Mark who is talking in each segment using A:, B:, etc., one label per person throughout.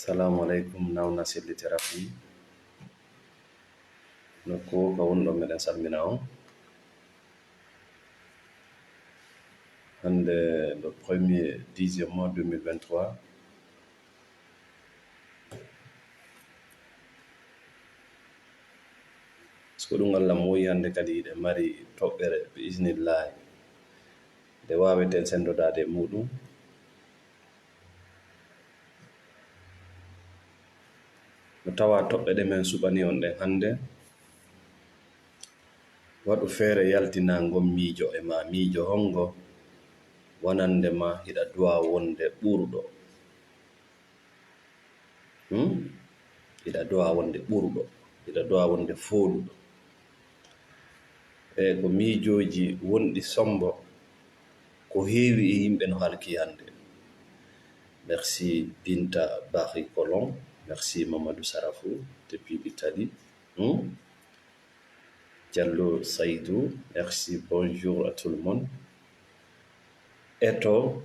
A: Assalamu alaikum nawna selliterapi nokku ko wonɗo meɗen salmina on hande le 1er 10e mois 2023 so ɗum Allah mo woyi hande kadi ɗe mari toɓɓere bi isnillahi nde waweten sendodade muɗum no tawa toɓɓe ɗe men suɓani on ɗen hande waɗu feere yaltina ngon miijo e ma miijo hongo wonande ma hiɗa duwa wonde ɓurɗo hiɗa duwa wonde ɓurɗo hiɗa duwa wonde fooɗuɗo e ko miijoji wonɗi sombo ko heewi e yimɓe no halki hande. Merci Binta Barry Colon, merci Mamadou Sarafou depuis l'Italie. Diallo Saïdou, merci, bonjour à tout le monde. Eto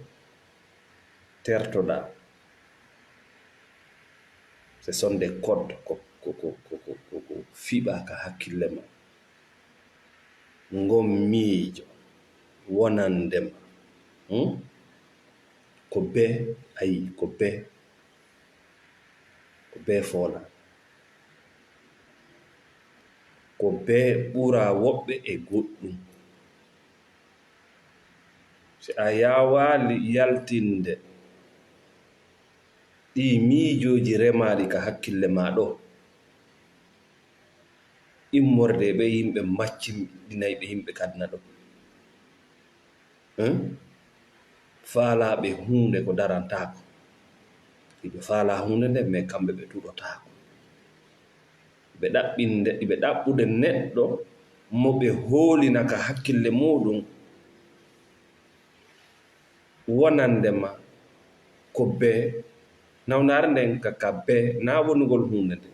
A: tertoɗa, ce sont des codes ko fiɓa ka hakkille ma ngom miijo wonandema ko be ayi ko be foola ko be ɓura woɓɓe e goɗɗum si a yawali yaltinde ɗi miijoji remaɗi ka hakkille ma ɗo immorde ɓe yimɓe maccindinayi ɓe yimɓe kadna ɗo faalaɓe hunde ko darantako iɓe faala hunde nde mais kamɓe ɓe tuɗotako ɓe ɗaɓɓude neɗɗo mo ɓe hoolina ka hakkille muɗum wonandema ko be nawnare nden kaka be na wonugol hunde nde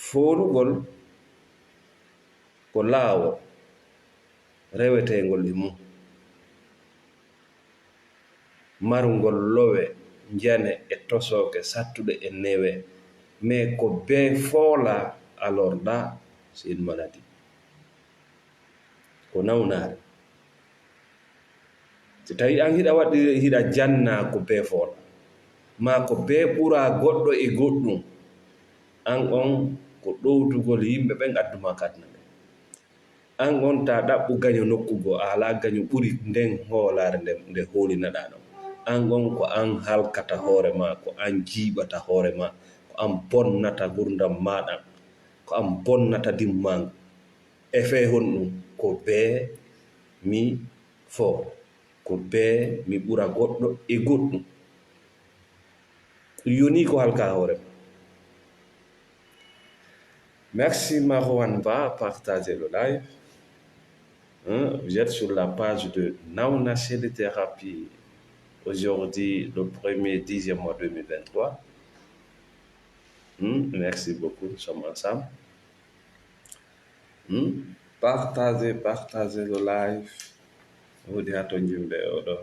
A: foolugol ko laawo rewetegol e mum marugol lowe jane e tosoke sattuɗe e newe mais ko be foola alors là c'est une maladie ko nawnare so tawi an hiɗa janna ko be foola ma ko be ɓura goɗɗo e goɗɗum an on ko ɗowtugol yimɓe ɓen adduma kadna ɓe an on ta ɗaɓɓu gaño nokkugo a ala gaño ɓuri nden hoolare nde hoolinaɗa ɗon an on ko an halkata hoore ma ko an jiiɓata hoore ma ko an bonnata gurdam maɗa ko an bonnata dimmangu e fe honɗum ko be mi foo ko be mi ɓura goɗɗo e goɗɗum yoni ko halka hoore ma. Merci Marwan Ba, partagez le live. Vous êtes sur la page de Nauna Thérapie. Aujourd'hui, le 1er 10e mois 2023. Merci beaucoup, nous sommes ensemble. Partagez le live. Vous dites à ton jumbe odo.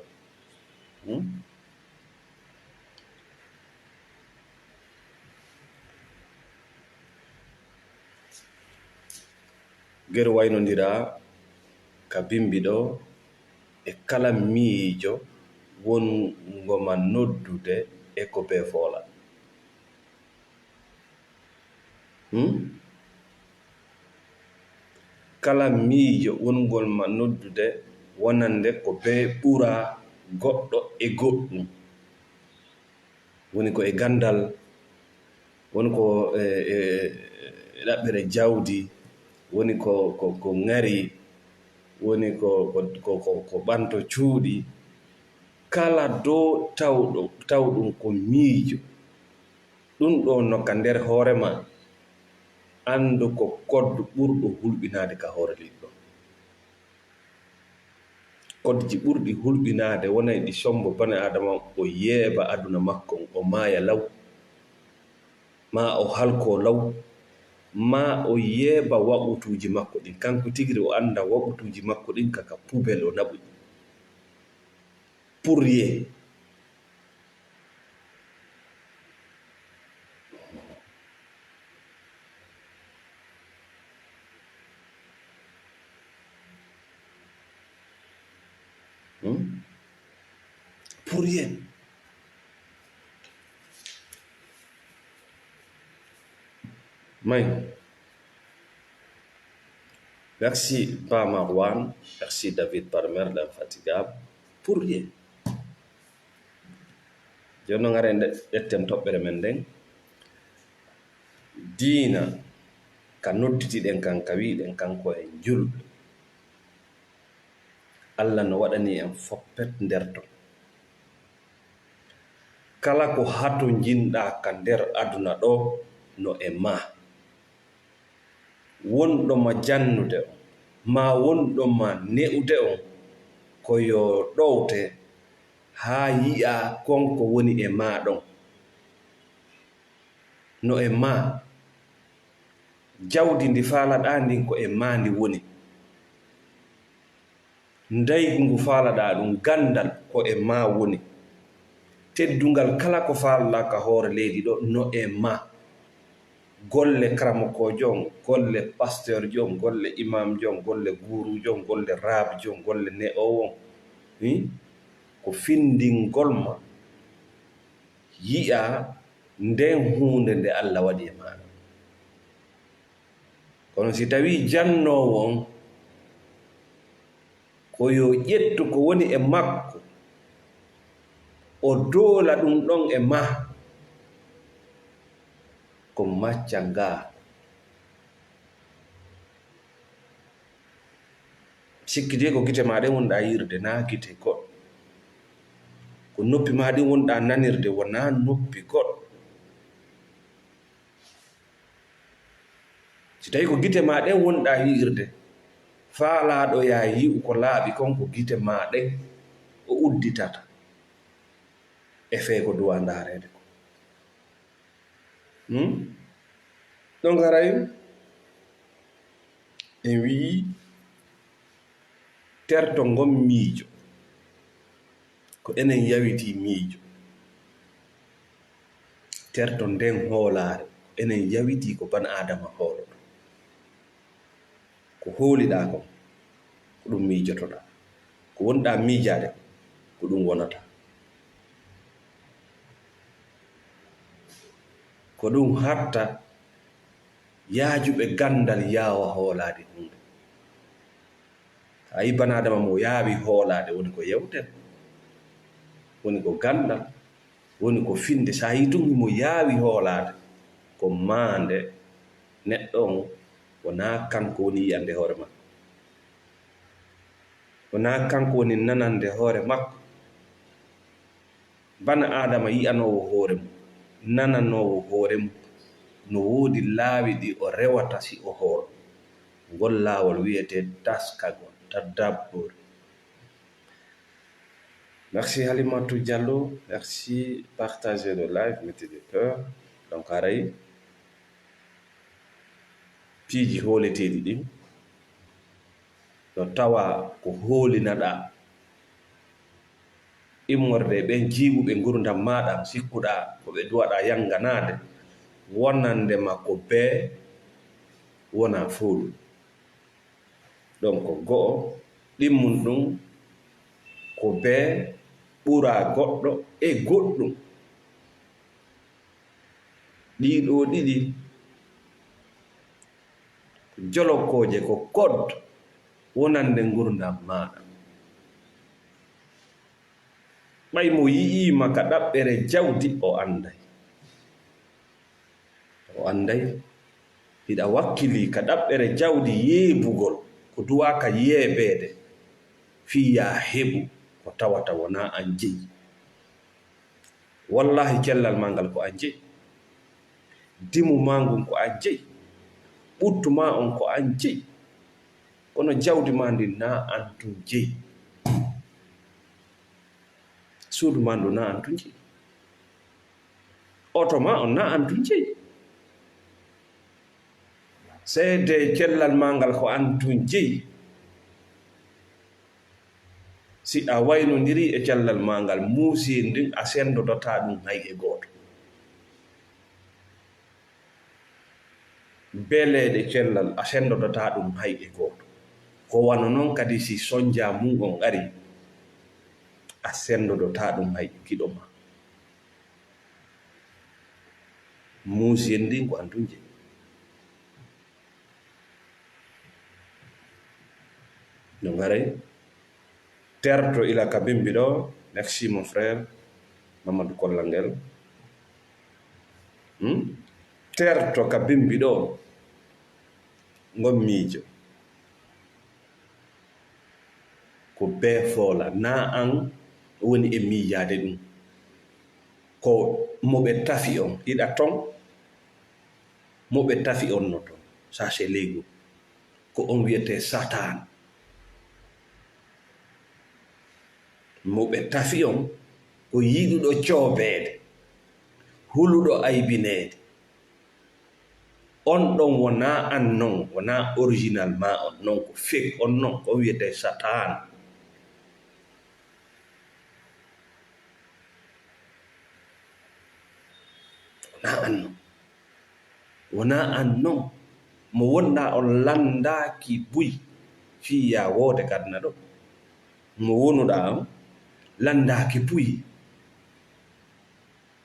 A: Ger waynondira ka bimbi ɗo e kala miijo won ngoma noddude e ko be foola kala miijo wongol ma noddude wonande ko be ɓura goɗɗo e goɗɗum woni ko e gandal woni ko ɗaɓɓere jawdi woni ko ngari woni ko ɓanto cuuɗi kala dow tawɗum ko miijo ɗum ɗo nokka nder hoore ma andu ko koddu ɓurɗo hulɓinade ka hoore liɗɗo kodji ɓurɗi hulɓinade wonay ɗi sombo bane adama o yeeba aduna makko o maaya law ma o halko law ma o yeeba waɓutuji makko ɗin kanko tigiri o anda waɓutuji makko ɗin kaka pubel o naɓuɗi pour rien pour rien. May, merci Pa Marwan, merci David Parmer, l'infatigable, pour rien. Jonno ngare etten toɓɓere men nden diina ka nodditiɗen kan ka wiɗen kanko en julɓe Allah no waɗani en foppet nder ton kala ko hato jinɗa ka nder aduna ɗo no e ma wonɗo ma jannude on ma wonɗo ma ne'ude on ko yo ɗowte haa yi'a konko woni e ma ɗon no e ma jawdi ndi faalaɗa ndin ko e ma ndi woni ndaygu ngu faalaɗa ɗum gandal ko e ma woni teddungal kala ko faalaɗa ka hoore leydi ɗo no e ma golle karamokojo on golle pasteur jo on golle imam jo on golle gurujo on golle raabjo on golle ne'owo on ko findingol ma yi'a nden hunde nde Allah waɗi e maɗa kono si tawi jannowo on ko yo ƴettu ko woni e makko o doola ɗum ɗon e ma ko macca nga sikkide ko gite maɗe wonɗa yirde na gite goɗɗo ko noppi maɗe wonɗa nanirde wona noppi goɗɗo si tawi ko gite maɗe wonɗa yirde faalaɗo ya yi'u ko laaɓi kon ko gite maɗe o udditata e fee ko duwa ndarede ko ɗon haray en wii terto ngon miijo ko enen yawiti miijo terto nden hoolare enen yawiti ko ban adama hoolo ko hooliɗa kon ko ɗum miijotoɗa ko wonɗa miijade ko ɗum wonata ko ɗum hatta yaajuɓe gandal yaawa hoolade hunde ayi ban adama mo yaawi hoolade woni ko yewtere woni ko gandal woni ko finde sa yi tun mo yaawi hoolade ko maande neɗɗo on wona kanko woni yiyande hoore makko wona kanko woni nanande hoore makko bana adama yiyanowo hoore mum nananowo hoore mum no woodi laawi ɗi o rewata si o hoolo ngol laawol wiyete taskagol tadabbur. Merci Halimatou Diallo, merci, partagez le live, mettez des cœurs. Donc aray piiji hooleteeɗi ɗin no tawa ko hoolinaɗa immorde ɓen jiiɓuɓe gurdam maɗa sikkuɗa ko ɓe duwaɗa yanganade wonande makko bee wona foolu donc ko go'o ɗimmun ɗum ko bee ɓura goɗɗo e goɗɗum ɗiɗo ɗiɗi jolokoje ko kod wonande gurdam maɗa ɓay mo yi'ima ka ɗaɓɓere jawdi o anday hiɗa wakkili ka ɗaɓɓere jawdi yeebugol ko duwaka yeebeede fiya heɓu ko tawata wona an jeyi wallahi cellal ma ngal ko an jeyi dimu ma ngun ko an jeyi ɓuttu ma on ko an jeyi kono jawdi ma ndi na an tun jeyi suudu ma ndu na an tun jeyi oto ma on na an tun jeyi seede cellal ma ngal ko an tun jeyi si a waynodiri e cellal ma ngal muusi ndin a sendodota ɗum hay e gooto beleede cellal a sendodota ɗum hay e gooto ko wano noon kadi si soñja mum on ari a sendoɗota ɗum hay kiɗo ma muusi en ndin ko antunje no garay terto ila ka bimbi ɗo. Merci mon frère Mamadou Kollangel. Terto ka bimbi ɗo ngon miijo ko bee foola na an woni e miijade ɗum ko moɓe tafi on iɗa ton moɓe tafi on no ton sachet leygu ko on wiyete satan moɓe tafi on ko yiɗuɗo coobeede huluɗo aybineede on ɗon wona an non wona original ma on non ko fake on non ko wiyete satan wona an non mo wonna on landaki buy fiya woode kadna ɗo mo wonuɗa on landaki buy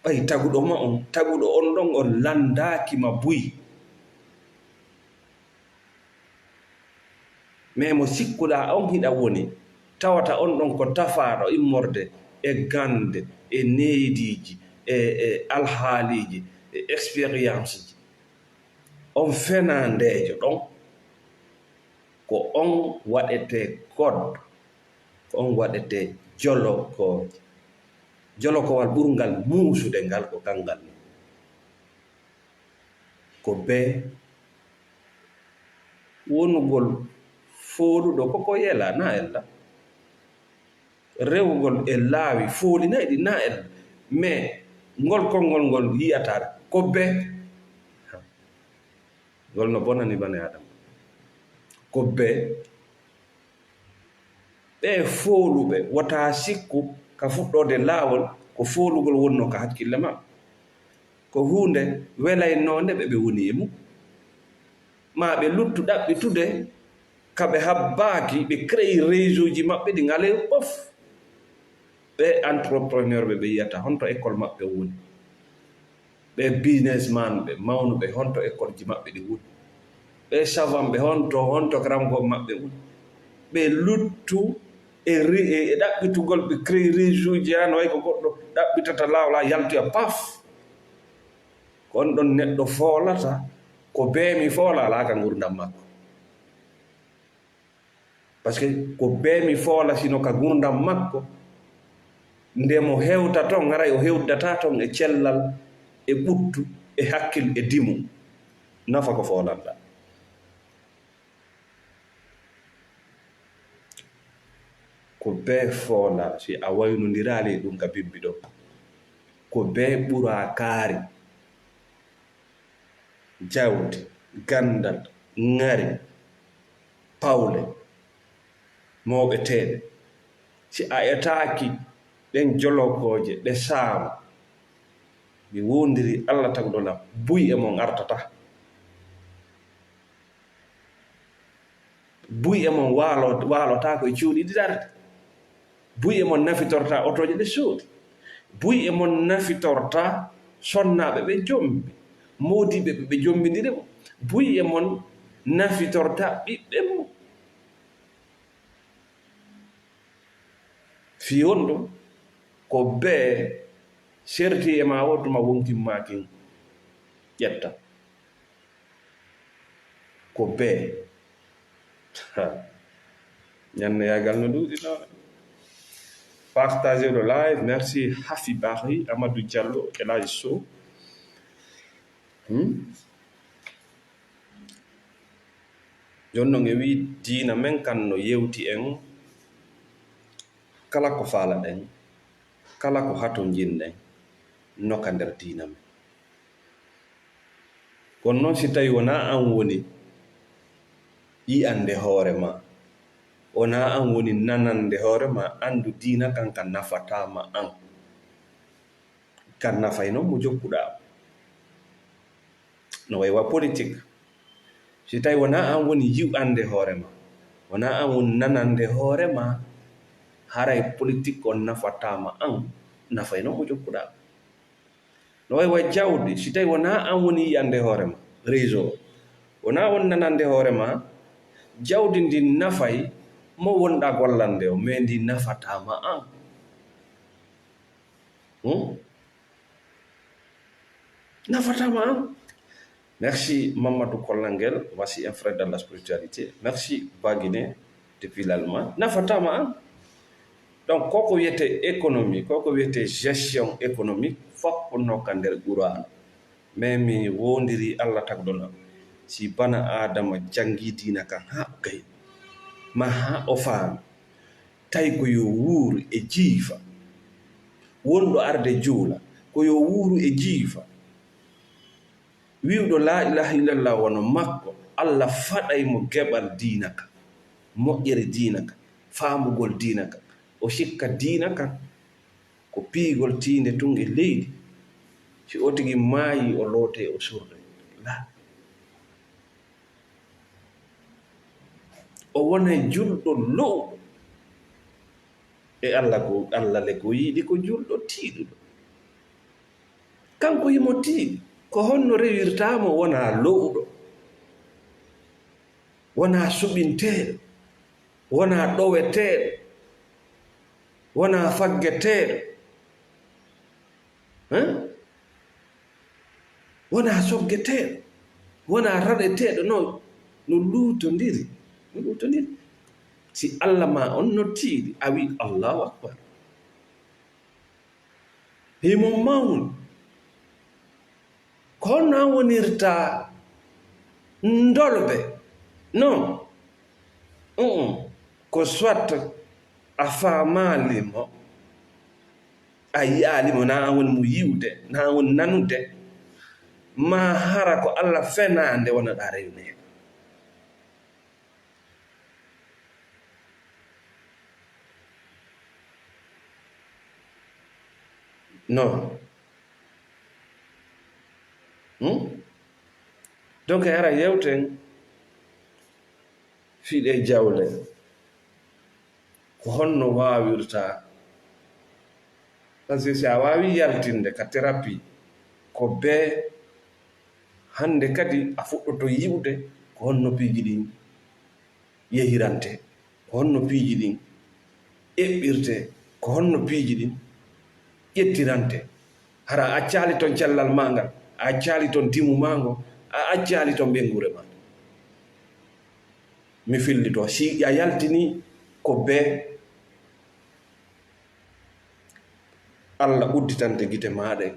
A: ɓay taguɗo ma on taguɗo on ɗon on landaki ma buy mais mo sikkuɗa on hiɗa woni tawata on ɗon ko tafaɗo immorde e gande e neediji e alhaaliji e expérience ji on fenandejo ɗon ko on waɗete code ko on waɗete jolokoje jolokowal ɓurgal muusude ngal ko kangal ni ko be wonugol fooɗuɗo koko yela na ella rewgol e laawi foolinayɗi ɗi na ella mais ngol konngol ngol yiyata ko be ngol no bonani bane adama ko be ɓe fooluɓe wota sikku ka fuɗɗode laawol ko foolugol wonno ka hakkille ma ko hunde welaynonde ɓe woni e mum ma ɓe luttu ɗaɓɓitude kaɓe habbaaki ɓe créi réseau ji maɓɓe ɗi ngale ɓof ɓe entrepreneur ɓe yiyata honto école maɓɓe woni ɓe businessman ɓe mawnuɓe honto école ji maɓɓe ɗi woni ɓe savant ɓe honto karamko maɓɓe woni ɓe luttu e ɗaɓɓitugol ɓe créi réseau ji hano way ko goɗɗo ɗaɓɓitata laawla yaltoya paf ko on ɗon neɗɗo foolata ko beemi foola alaaka gurdam makko par ce que ko beemi foola sino ka gurdam makko nde mo hewta ton ngaray o hewdata ton e cellal e ɓuttu e hakkil e dimu nafa ko foolanɗa ko bee foola si a waynodiraali ɗum ka bibbi ɗo ko bee ɓura kaari jawdi gandal ŋari pawle mawɓeteeɗe si a etaaki ɗen jolokoje ɗe saama mi wondiri Allah taguɗo lam buy e mon artata buy e mon waalota ko e cuuɗi ɗiɗarde buy e mon nafitorta otoje ɗe suuɗi buy e mon nafitorta sonnaɓe ɓe jombi moodiɓe ɓe jombidire mo buy e mon nafitorta ɓiɓɓe mo fiyon ɗum ko bee serti e ma wottuma wontimmakin ƴetta ko bee ñanne yagal no ɗuuɗi ɗon partager le live merci Hafi Bari Amadou Diallo Elage Sow jonnon e wi diina men kan no yewti en kala ko faala ɗen kala ko hato jinɗen noka nder diina men kono noon si tawi wona an woni yi'ande hoore ma wona an woni nanande hoore ma andu diina kan ka nafatama an kan nafay noon mo jokkuɗa no waywa politique si tawi wona an woni yi'ande hoore ma wona an woni nanande hoore ma haray politique on nafatama an nafayno mo jokkuɗa no way jawdi si tawi wona an woni yande hoorema réseau wona on nanande hoorema jawdi ndi nafay mo wonɗa gollande o mais ndi nafatama an nafatama an. Merci Mamadou Kollangel, voici un frère dans la spiritualité. Merci Baguiné depuis l'Allemagne. Nafatama an. Donc koko wiyete économie, koko wiyete gestion économique fop nokka nder Qur'an. Mais mi wondiri Allah tagdona si bana adama jangi dina kan ha gay ma ha o faami tay ko yo wuuru e jiifa wonɗo arde juula ko yo wuuru e jiifa wiwɗo la ilaha illallah wono makko Allah faɗay mo geɓal diina kan moƴƴere diina kan faamugol diina kan o sikka diina kan ko piigol tiinde tun e leydi si o tigi maayi o loote o surde la o wona julɗo lowɗo e Allah le ko yiɗi ko julɗo tiiɗuɗo kanko yimo tiiɗi ko honno rewirtamo wona lowɗo wona suɓinteɗo wona ɗoweteɗo wona faggeteɗo wona soggeteɗo wona raɗeteɗo no luutodiri si Allah ma on no tiiɗi a wi Allahu akbar himo mawni ko honno an wonirta ndolɓe non ko soit a famalimo a yiyalimo na an woni mo yiwde na an woni nanude ma hara ko Allah fenande wona ɗa rewne non donc ara yewten fiiɗe jawle ko honno wawirta par ce que si a wawi yaltinde ka thérapie ko be hande kadi a fuɗɗoto yiwde ko honno piiji ɗin yehirante ko honno piiji ɗin eɓɓirte ko honno piiji ɗin ƴettirante hara a accali ton cellal ma ngal a accali ton timu ma ngo a accali ton ɓengure ma mi fillito si a yaltini ko be Allah udditante gite maɗen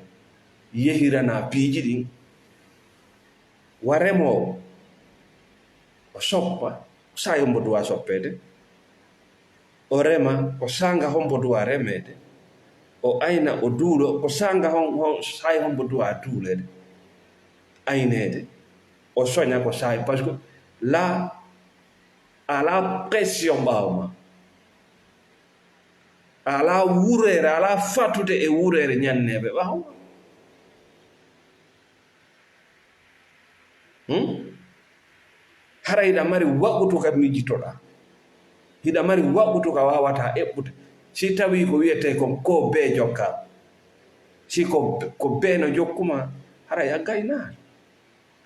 A: yehirana piiji ɗin waremowo o soppa sa hombo duwa soppede o rema ko sanga hombo duwa remede o ayna o duulo ko sanga say hombo duwa duulede aynede o soña ko say par ce que la ala pression ɓawma ala wurere ala fatude e wurere ñanneɓe ɓawma hara hiɗa mari waɓɓutu ka mijitoɗa hiɗa mari waɓɓutu ka wawata eɓɓude si tawi ko wiyete ko be jokka si ko be no jokkuma hara ya gaynani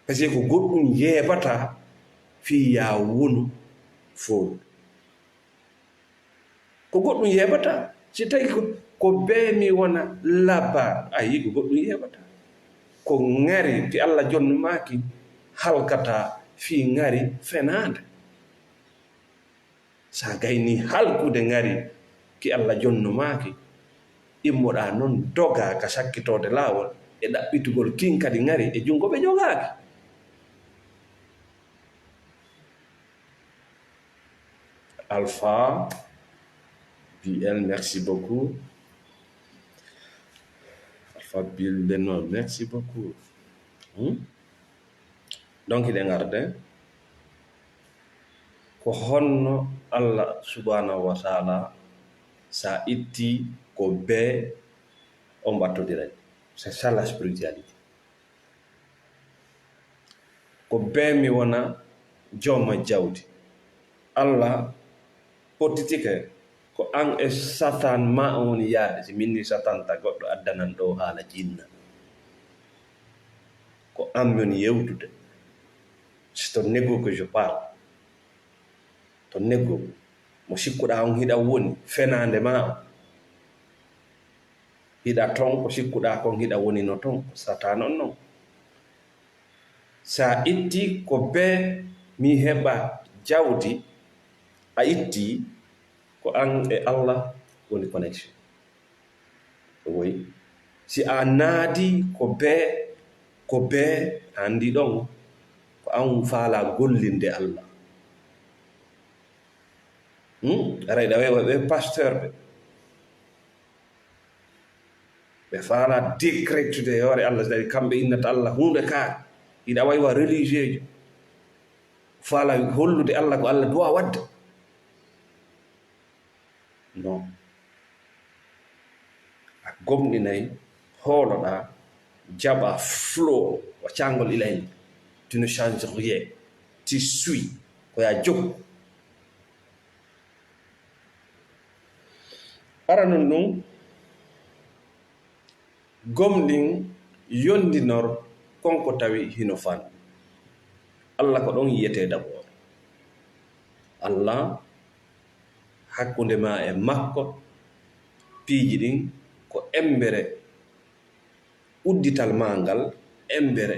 A: par ce que ko goɗɗum yeɓata fi ya wonu fo ko goɗɗum yeɓata si tawi ko be mi wona labba ayi ko goɗɗum yeɓata ko ngari ti Allah jonnumaki halkata fi ngari fenade sa gayni halkude ngari ki Allah jonnumaki immoɗa noon doga ka sakkitode laawol e ɗaɓɓitugol kin kadi ngari e jungo ɓe jogaki Alpha BL merci beaucoup Alpha BL non merci beaucoup donc iɗen arde ko honno Allah subhanahu wa ta'ala sa itti ko be on battodiray c'est ça la spiritualité ko be mi wona joma jawdi Allah potitike ko an e satan ma on woni yaade si minni satan ta goɗɗo addanan ɗo haala jinna ko an woni yewtude si to nego que je parle to nego mo sikkuɗa on hiɗa woni fenande ma o hiɗa ton ko sikkuɗa kon hiɗa woni no ton satan on non sa itti ko be mi heɓa jawdi a itti ko an e Allah woni connection oui si a naadi ko be andi ɗon ko an faala gollinde Allah arayɗa ɓe pasteur ɓe faala décrétude e hoore Allah dari kamɓe innata Allah hunde kaa iɗa waywa religieux jo faala hollude Allah ko Allah duwa wadde non a gomɗinayi hooloɗa jaɓa flow o cangol ilayni tu ne changes rien tu suis ko ya jog aranon ɗum gomɗin yondinor konko tawi hino fan Allah ko ɗon yiyete d'abord Allah hakkunde ma e makko piiji ɗin ko embere uddital ma ngal embere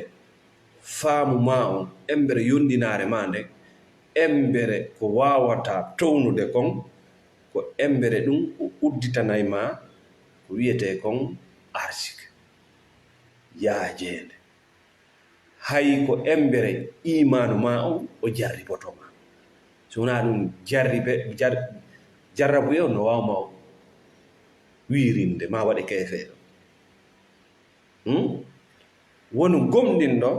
A: faamu ma on embere yondinare ma nde embere ko wawata townude kon ko embere ɗum o udditanay ma ko wiyete kon arsike yaajede hay ko embere imanu ma on o jarribotoma so wona ɗum jarrabu yo no wawma o wirinde ma waɗe keefeɗo wonu gomɗinɗo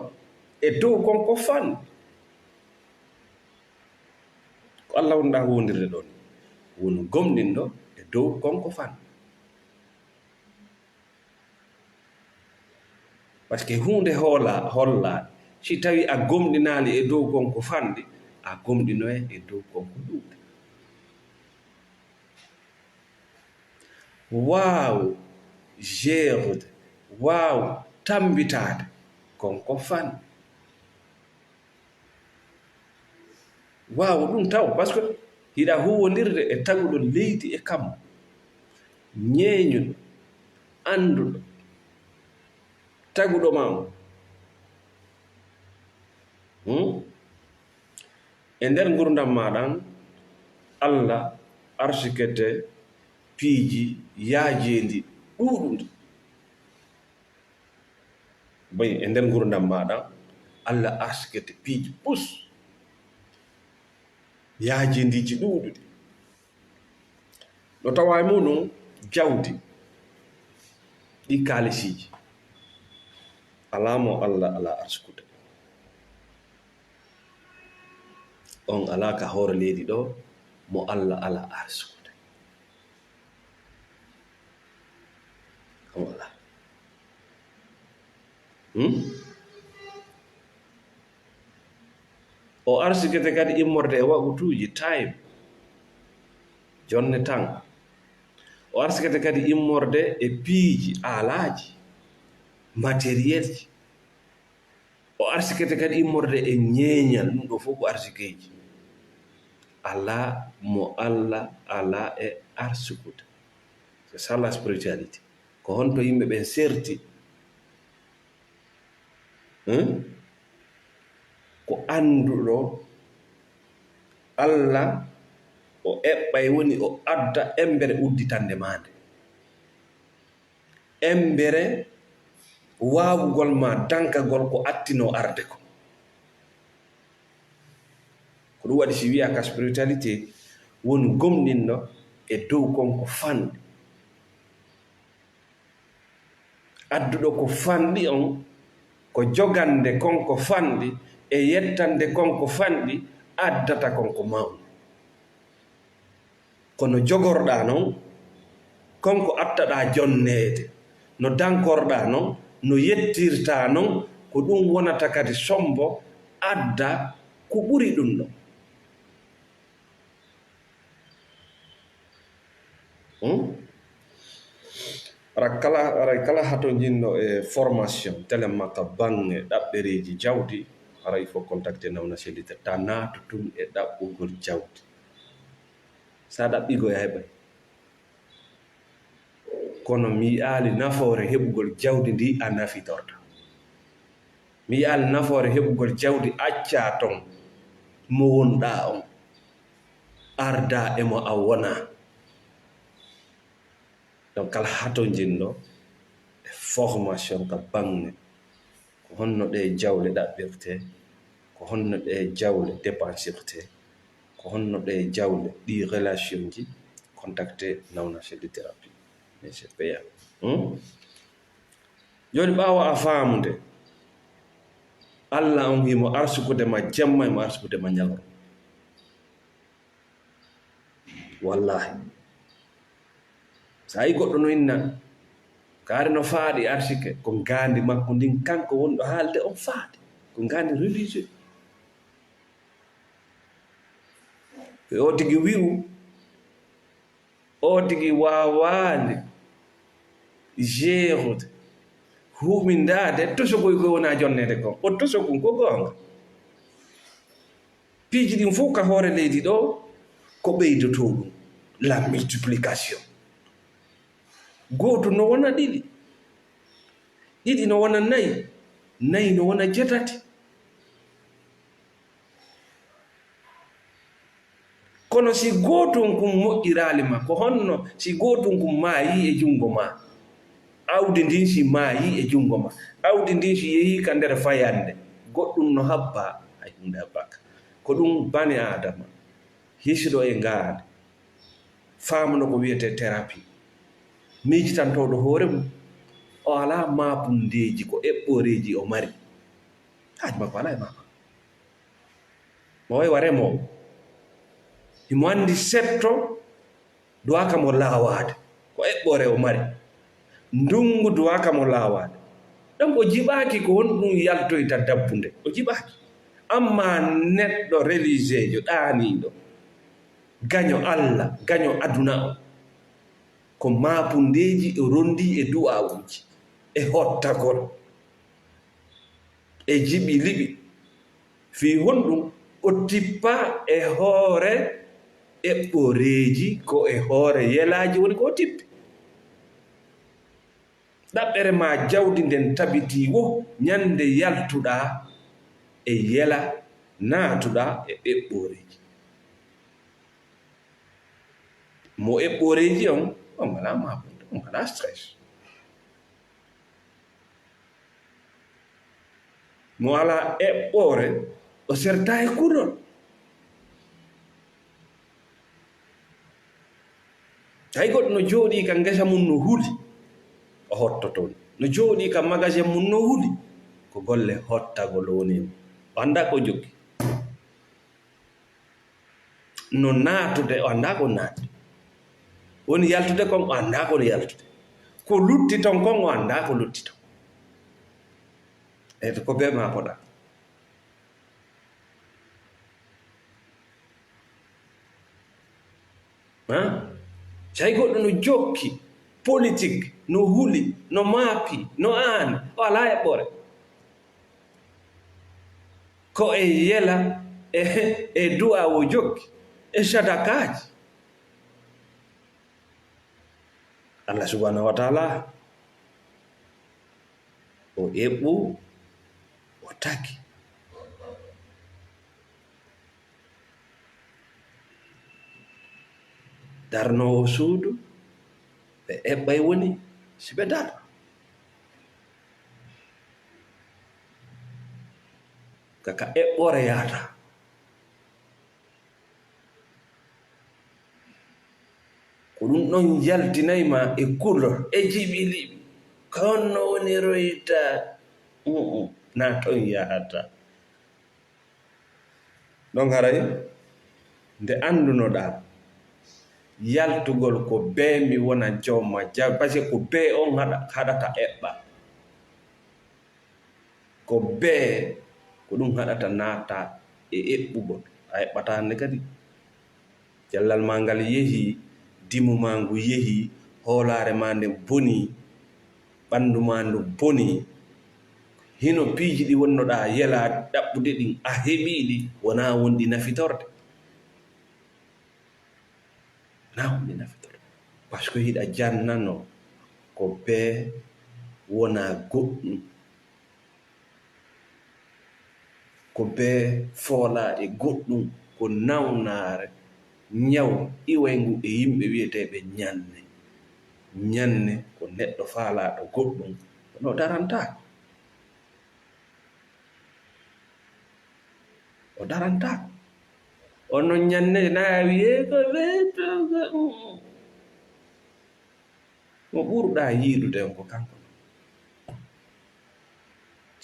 A: e dow konko fan ko Allah wonɗa wondirde ɗon wonu gomɗinɗo e dow konko fan par ce que hunde holla si tawi a gomɗinali e dow konko fanɗi a gomɗinoye e dow konko ɗuuɗi waaw jeerde waaw tambitade konko fan waaw ɗum taw par ce que hiɗa huwondirde e taguɗo leydi e kam ñeeñuɗo anduɗo taguɗo ma o e nder gurdam maɗan Allah architecte piiji yaajendi ɗuɗundi boy e nder gurdam maɗan Allah architecte piiji pus yaajendiji ɗuɗuɗi no tawa muɗum jawdi ɗi kalisiji alamo Allah ala arsikude on ala ka hoore leydi ɗo mo Allah ala arsikude on ala o arsikete kadi immorde e wagutuji time jonne tan o arsikete kadi immorde e piiji alaji matériel ji o arsikete kadi immorde e ñeeñal ɗum ɗo fof ko arsikeji ala mo Allah ala e arsikude c'est ça la spiritualité ko honto yimɓe ɓen serti ko anduɗo Allah o eɓɓay woni o adda embere udditande mande embere waawugol ma dankagol ko attino arde ko ɗum waɗi si wiya ka spiritualité woni gomɗinɗo e dow konko fanɗi adduɗo ko fanɗi on ko jogande konko fanɗi e yettande konko fanɗi addata konko mawɗo kono jogorɗa noon konko attaɗa jonnede no dankorɗa noon no yettirta noon ko ɗum wonata kadi sombo adda ko ɓuri ɗum ɗon Ara kala hato jinno e formation telemma ka bange ɗaɓɓereji jawdi ara il faut contacter nawna sellita ta naatu tun e ɗaɓɓugol jawdi sa ɗaɓɓigoy a heɓay kono mi yi'aali nafoore heɓugol jawdi ndi a nafitorta mi yi'aali nafoore heɓugol jawdi acca ton mo wonɗa on arda emo a wona donc kala hato jinno e formation ka bange ko honno ɗe jawle ɗaɓɓirte ko honno ɗe jawle dépensirte ko honno ɗe jawle ɗi relation ji contacté nawna chef de thérapie mais c'est payant joni ɓaawo a faamude Allah on himo arsukude ma jamma emo arsukude ma ñalawma wallahi sa yi goɗɗo no inna kaari no faaɗi arsike ko ngaandi makko ndin kanko wonɗo haalde on faaɗi ko ngaandi religieux o tigi wi'u o tigi waawaande jeerude huumindaade tosogoy koy wonaa jonnede kon o tosokon ko goonga piiji ɗin fof ka hoore leydi ɗo ko ɓeydotoo ɗum la multiplication gooto no wona ɗiɗi ɗiɗi no wona nayi nayi no wona jetati kono si gooton kum moƴƴiraali ma ko honno si gooton kum maayi e junngo ma awdi ndin si maayi e junngo ma awdi ndin si yehii ka nder fayande goɗɗum no habba hay hunde habbaka ko ɗum bani adama hisiɗo e ngaade faamno ko wiyete thérapie miijitantoɗo hoore mum o alaa maapundeeji ko eɓɓoreeji o mari haaji makko alaa e maapa mo way wa remoowo himo anndi setto duwaka mo laawaade ko eɓɓore o mari ndungu duwaka mo laawaade donc o jiɓaaki ko honɗum yaltoyta dabbunde o jiɓaaki amma neɗɗo religieujo ɗaaniiɗo gaño Allah gaño aduna o ko maapundeeji e rondi e du'awuji e hottagol e jiɓi liɓi fii honɗum o tippa e hoore eɓɓoreeji ko e hoore yelaaji woni ko o tippi ɗaɓɓere ma jawdi nden tabitii wo ñande yaltuɗaa e yela naatuɗaa e eɓɓoreeji mo eɓɓoreeji on wala maapunde on wala stress mo ala eɓɓore o serta e kuɗol hay goɗɗo no jooɗii ka ngesa mum no huli o hottotoon no jooɗii ka magasin mum no huli ko golle hottagol woni o annda ko joggi no naatude o annda ko naatde woni yaltude kon o annda kono yaltude ko lutti ton kon o annda ko lutti ton eto ko bee ma poɗa so hay goɗɗo no jokki politique no huli no maapi no aani o alaa eɓɓore ko e yela e du'a o jokki e sadakaaji Allah subhanahu wa taala o eɓɓu o taki darnowo suudu ɓe eɓɓay woni si ɓe dara kaka eɓɓore yahata ko ɗum ɗon yaltinayma e kulor e jiɓili konno woni royta na ton yahata ɗon haray nde anndunoɗaa yaltugol ko bee mi wona jawma jaw par ce que ko bee on haɗata eɓɓa ko bee ko ɗum haɗata naata e eɓɓugol a eɓɓata hannde kadi jallal ma ngal yehii dimu ma ngu yehi, hoolare ma nde boni, ɓandu ma ndu boni, hino piiji ɗi wonnoɗa yela ɗaɓɓude ɗin a heɓiɗi wona wonɗi nafitorde, na wonɗi nafitorde, par ce que hiɗa jannano ko bee wona goɗɗum, ko bee foola e goɗɗum, ko nawnaare ñaw iwayngu e yimɓe wiyeteɓe ñanne. Ñanne ko neɗɗo faalaɗo goɗɗum no daranta, o daranta ono ñanne na wiye ko mo ɓurɗa yiidude on ko kanko.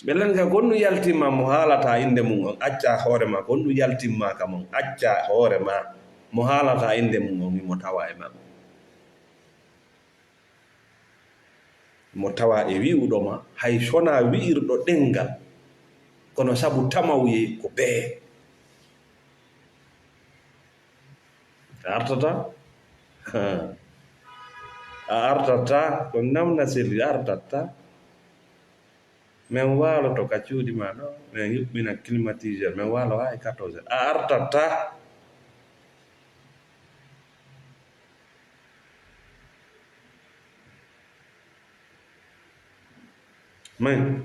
A: ɓe lani ka gonɗum yaltimma mo haalata inde mum on acca hoore ma, gonɗum yaltimma ka mon acca hoore ma mo haalata inde mum on mo tawa e ma, mo tawa e wi'uɗo ma hay sona wi'irɗo ɗengal kono sabu tamawye ko bee a artata a artata ko namna selli artata. Min waalo to ka cuuɗi ma ɗo min yuɓɓina climatiseur min waalo ha e 14 a artata. min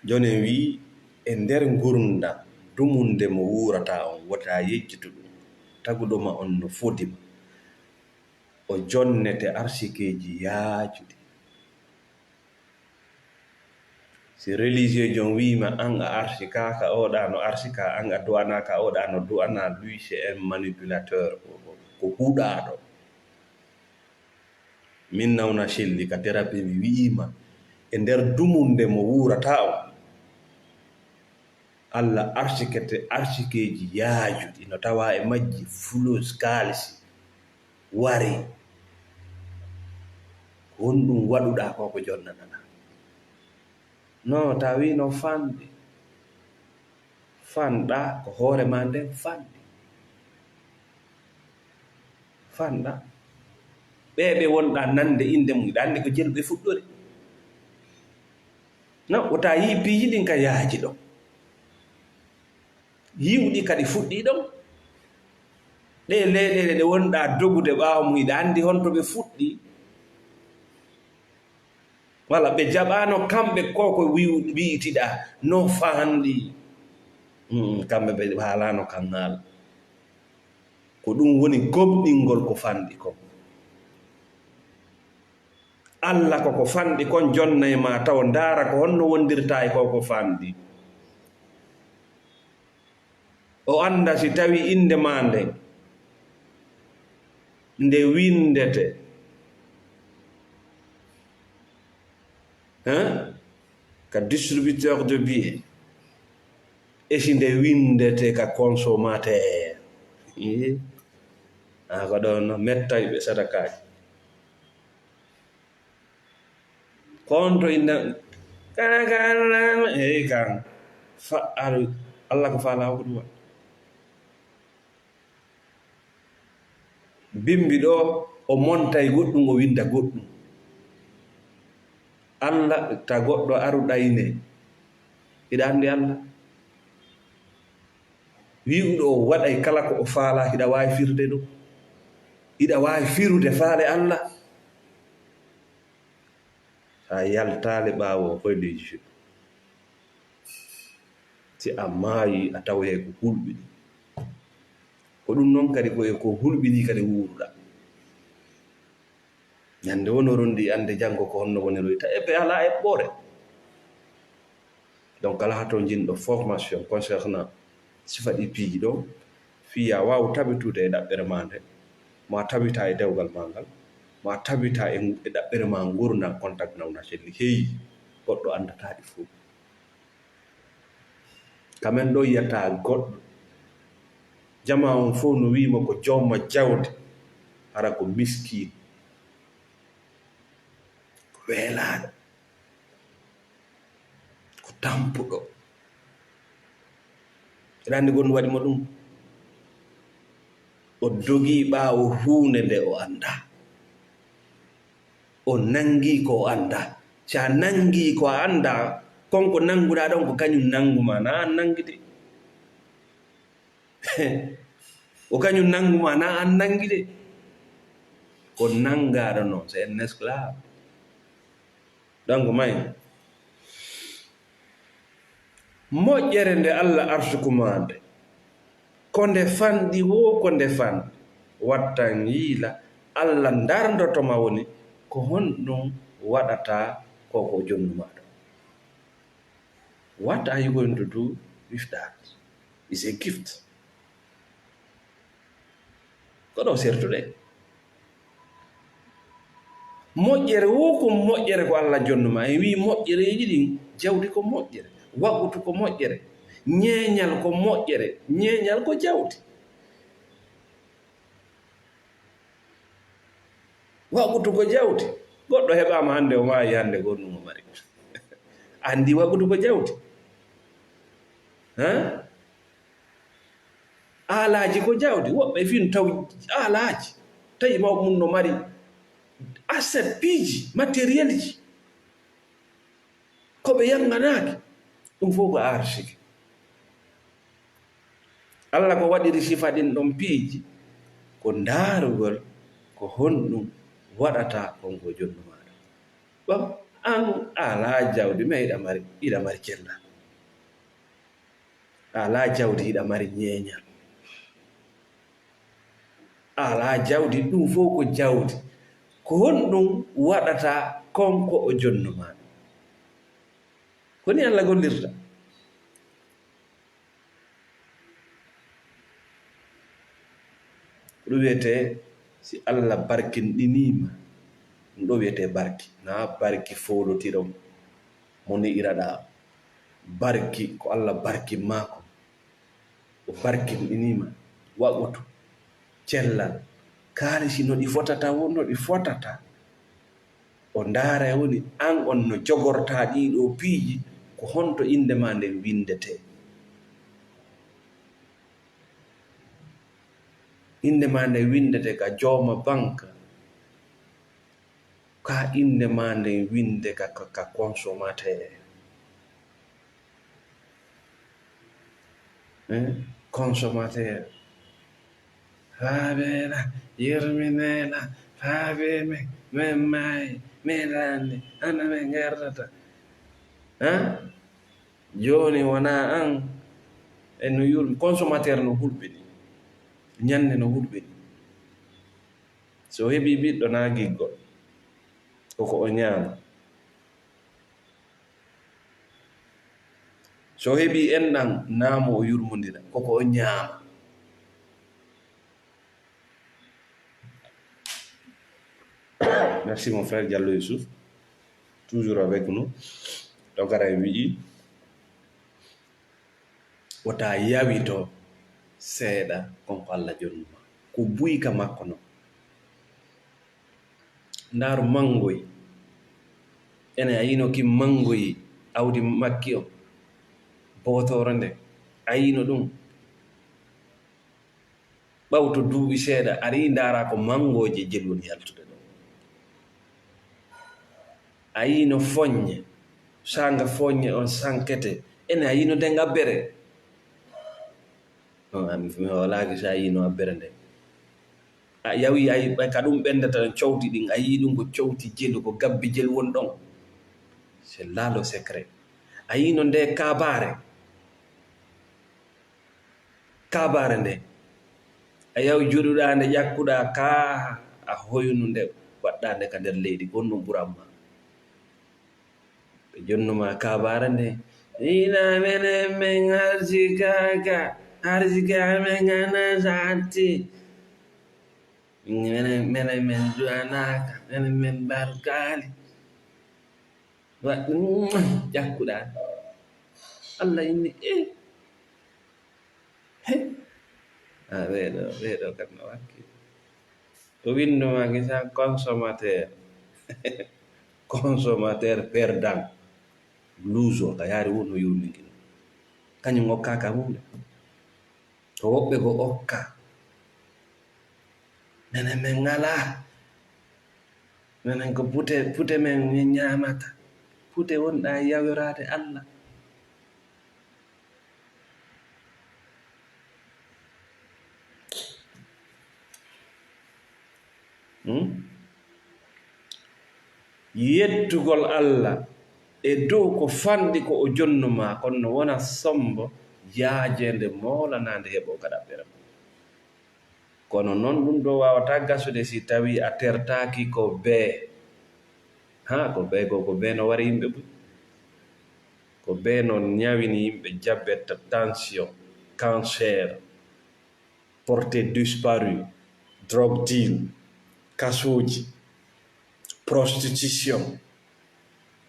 A: joni en wi e nder gurdam dumunde mo wurata on wota yejjito ɗum taguɗoma on no fodima o jonnete arsikeji yaajuɗi. si religieux jon wima an a arsikaka oɗa no arsika, an a duwanaka oɗa no duwana, lui c'est un manipulateur, ko huuɗaɗo. min nawna selli ka thérapie mi wi'ima e nder dumunde mo wurata on Allah arsikeji yaajuɗi no tawa e majji fulus kaalisi wari honɗum waɗuɗa ko ko jonnanaɗa. No tawi no fanɗi fanɗa ko hoore ma nden fanɗi fanɗa ɓeɓe wonɗa nande inde mum ɗa andi ko jelɓe fuɗɗori no wota yi piiji ɗin ka yaaji ɗon yiwɗi kadi fuɗɗi ɗon ɗe leyɗele ɗe wonɗa dogude ɓaawo mum ɗa andi honto ɓe fuɗɗi wala ɓe jaɓano kamɓe koko wi'itiɗa no fanɗi kamɓe ɓe haalano kan haala ko ɗum woni gomɗingol ko fanɗi kon. Allah koko fanɗi kon jonna e ma taw ndaara ko honno wondirta e koko fanɗi o anda si tawi inde ma nde windete ka distributeur de billets e si nde windete ka consommateur ko ɗon no mettay ɓe sadakaji konto inna kan fa'al Allah ko faala ko ɗum bimbi ɗo o montay goɗɗum o winda goɗɗum Allah ta goɗɗo aruɗayne hiɗa andi Allah wi'uɗo o waɗay kala ko o faala hiɗa wawi firde ɗum hiɗa wawi firude faale Allah sa yaltale ɓaawo religieux si a maayi a tawe ko hulɓini ko ɗum noon kadi koye ko hulɓini kadi wuuruɗa ñande wonorundi ande janngo ko honno woniroyta e ɓe ala eɓɓore. Donc kala hato jinɗo formation concernant sifaɗi piiji ɗo fiya waw tabitude e ɗaɓɓere ma nde ma tabita e dewgal ma ngal ma tabita e ɗaɓɓere ma gurdam contact nawna selli heeyi goɗɗo andataɗi fuu kamen ɗo yiyata goɗɗo jama on fof no wima ko jomma jawde hara ko miskin ko weelaɗo ko tampuɗo eɗa andi gonɗum waɗimo ɗum o dogii ɓaawo huunde nde o annda, o nangii ko o annda. So a nangii ko a annda, konko nannguɗaa ɗon ko kañum nannguma, na an nangi de. o kañum nanguma, na an nangi de. Ko nangaaɗo noon, c'est un esclave. Donc may moƴƴere nde Allah arsukumande ko nde fanɗi wo ko nde fanɗi wattan yiila Allah darndotoma woni ko honɗum waɗata koko jonnu maɗa. What are you going to do with that? It's a gift. Koɗo sertuɗe moƴƴere wo ko moƴƴere ko Allah jonnuma. E wi moƴƴereji ɗin jawdi ko moƴƴere, waɓutu ko moƴƴere, ñeeñal ko moƴƴere, ñeeñal ko jawdi. Waɓutu ko jawdi. Goɗɗo heɓama hande o maayi hande gonnumo mari andi waɓutu ko jawdi. Aalaji ko jawdi. Woɓɓe fin taw aalaji tawi mum no mari asset piiji matériel ji ko ɓe yanganaki ɗum fof ko arsiki. Allah ko waɗiri sifa ɗin ɗon piiji ko ndaarugol ko honɗum waɗata konko jonnu maɗa. Bon an ala jawdi ma iɗa mari cella, ala jawdi iɗa mari ñeeñal, ala jawdi. Ɗum fof ko jawdi ko honɗum waɗata konko o jonnu maɗa. Koni Allah gollirta. ɗum wiyete si Allah barkinɗinima, ɗum ɗo wiyete barki, na barki folotiron mo ni iraɗa. Barki ko Allah barki mako, o barkinɗinima waɓutu cellal kaalisi no ɗi fotata wo no ɗi fotata. O ndaara woni an on no jogorta ɗiɗo piiji ko honto inde ma nde windete. Inde ma nde windete ka jooma banque, ka inde ma nde winde ka consommateur. Consommateur. Faabela yirminela faabe men maayi men lande ana men gardata. Joni wona an en no yurmi consommateur no hulɓini ñande no hulɓini. So heɓi ɓiɗɗo na giggol koko o ñaama, so heɓi enɗan naamo o yurmodira koko o ñaama. Merci mon frère Diallo Youssouf, toujours avec nous. Donc ara wi'i wota yawito seeɗa konko Allah jonnuma ko buyka makko no. Ndaaru mangoy, ene a yino ki mangoy awdi makki o botoro nde a yino ɗum ɓawto duuɓi seeɗa ari ndaara ko mangoje jelwoni yaltude ɗo. A yino foññe, sanga foññe on sankete, ene a yino nde ngabbere. Mi walaaki so a yino abbere nde a yawi ka ɗum ɓendata cowti ɗin, a yii ɗum ko cowti jelu, ko gabbi jel won ɗon. C'est là le secret. A yino nde kabare nde a yawi joɗuɗa nde ƴakkuɗa ka a hoynu nde waɗɗa nde ka nder leydi, gonɗum ɓuranma. Ɓe jonnuma kabare nde ina menen men arsikaga amen ana satti, menen men duwanaka, menen men barkali. Ƴakkuɗa Allah inni ɓeɗo kad no wakki ko windumaki sa consommateur. Consommateur perdant, luso ka yaari wono yurniki kañum okkaka hunde. To woɓɓe go okka minen min ngalaa, minen ko pute men min ñaamata, pute wonɗaa yawiraade Allah. Yettugol Allah e dow ko fanɗi ko o jonnumaa kono no wona sombo yaajeende moolanaande heɓoo ka ɗaɓɓere ma. Kono noon ɗum ɗo waawataa gasude si tawii a tertaaki ko bee. Ko bee ko bee no wari yimɓe ɓuy, ko bee no ñawini yimɓe diabète, tension, cancer, porté disparu, drogue deal, kasuuji, prostitution,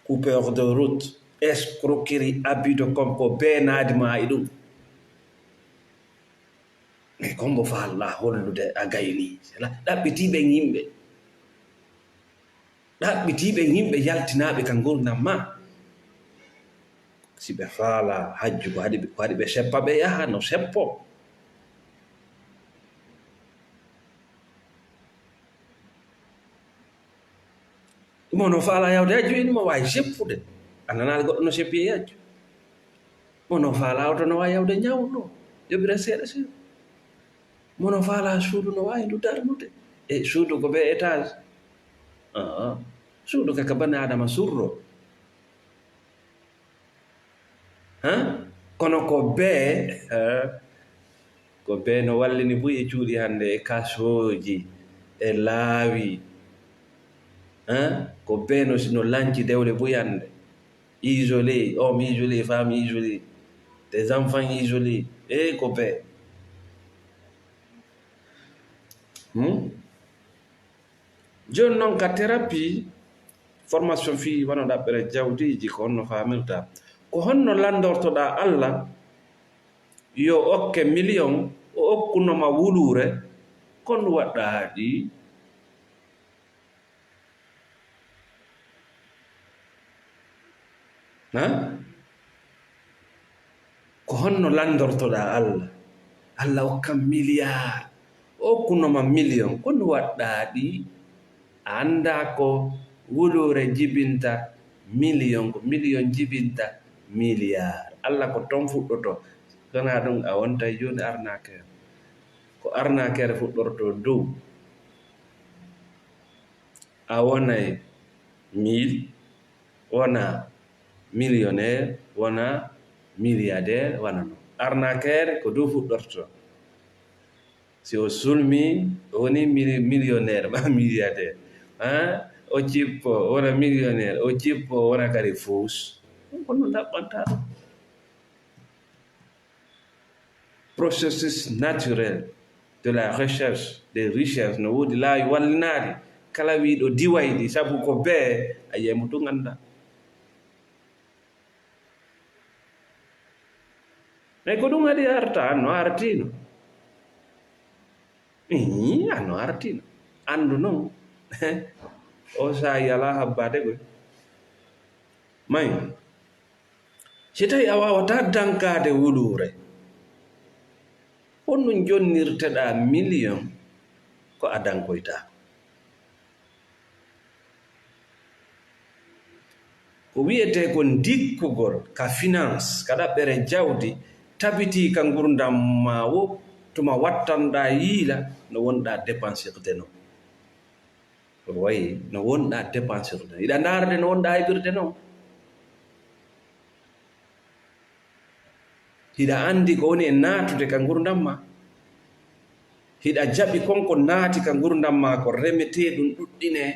A: coupeur de route, escroquerie, abus de com, ko bee naadima e ɗum. Mais kombo faalɗa hollude a gaynii ɗaɓɓitiiɓen yimɓe yaltinaaɓe ka ngurdam ma. Si ɓe faala hajju ko haɗi ɓe seppa ɓe yaha no seppo. Mo no faala yawde hajju ini mo waawi seppude, a nanaade goɗɗo no seppi e hajju. Mo no faala awto no waawi yawde ñawɗo yoɓira seeɗa seeɗa. Mo no faala suudu no waawi ndu darnude e suudu ko bee étage. Suudu kaka bani adama surro. Kono ko bee no wallini buy e cuuɗi hannde e kasooji e laawi. Ko bee no lanci dewle buy hannde, isolé, homme isolé, femme isolée, des enfants isolés, ko bee. Jooni noon ka thérapie formation fii wona ɗaɓɓere jawdiiji ko honno faamirta ko honno lanndortoɗaa Allah yo okke million o okkunoma wuluure kon waɗɗa haɗi. Ko honno lanndortoɗaa Allah okkan milliard okkunoma million kon waɗɗa ɗi. Annda ko wuluure jibinta million, ko million jibinta milliard. Allah ko toon fuɗɗoto, kana ɗum a wonta jooni arnaquere. Ko arnaquere fuɗɗorto dow a wonay 1000, wona millionnaire, wona milliardaire, wona non. Arnaquere ko dow fuɗɗorto. Si o sulmi o woni millionnaire ma milliardaire. O cippo wona millionnaire, o cippo wona kadi fous. Kono ɗaɓɓanta ɗum. Processus naturel de la recherche des richesses no woodi laawi wallinaaɗi kala wiiɗo diwayɗi sabu ko bee a yiyamo to ngannda. Mais ko ɗum haɗi arta anno artino. Anno artino anndu noon o saayi alaa habbaade goy may si tawi a waawataa dankaade wuluure honɗum jonnirteɗaa million ko a dankoytaa. Ko wiyetee ko ndikkugol ka finance ka ɗaɓɓere jawdi tabitii ka ngurdam ma wo tuma wattanɗaa yiila no wonɗaa dépensirde non. Wayi no wonɗaa dépensirde iɗa ndaarde no wonɗaa heɓirde non. Hiɗa anndi ko woni e naatude ka ngurdam ma. Hiɗa jaɓi konko naati ka ngurdam ma ko remetee ɗum ɗuɗɗinee.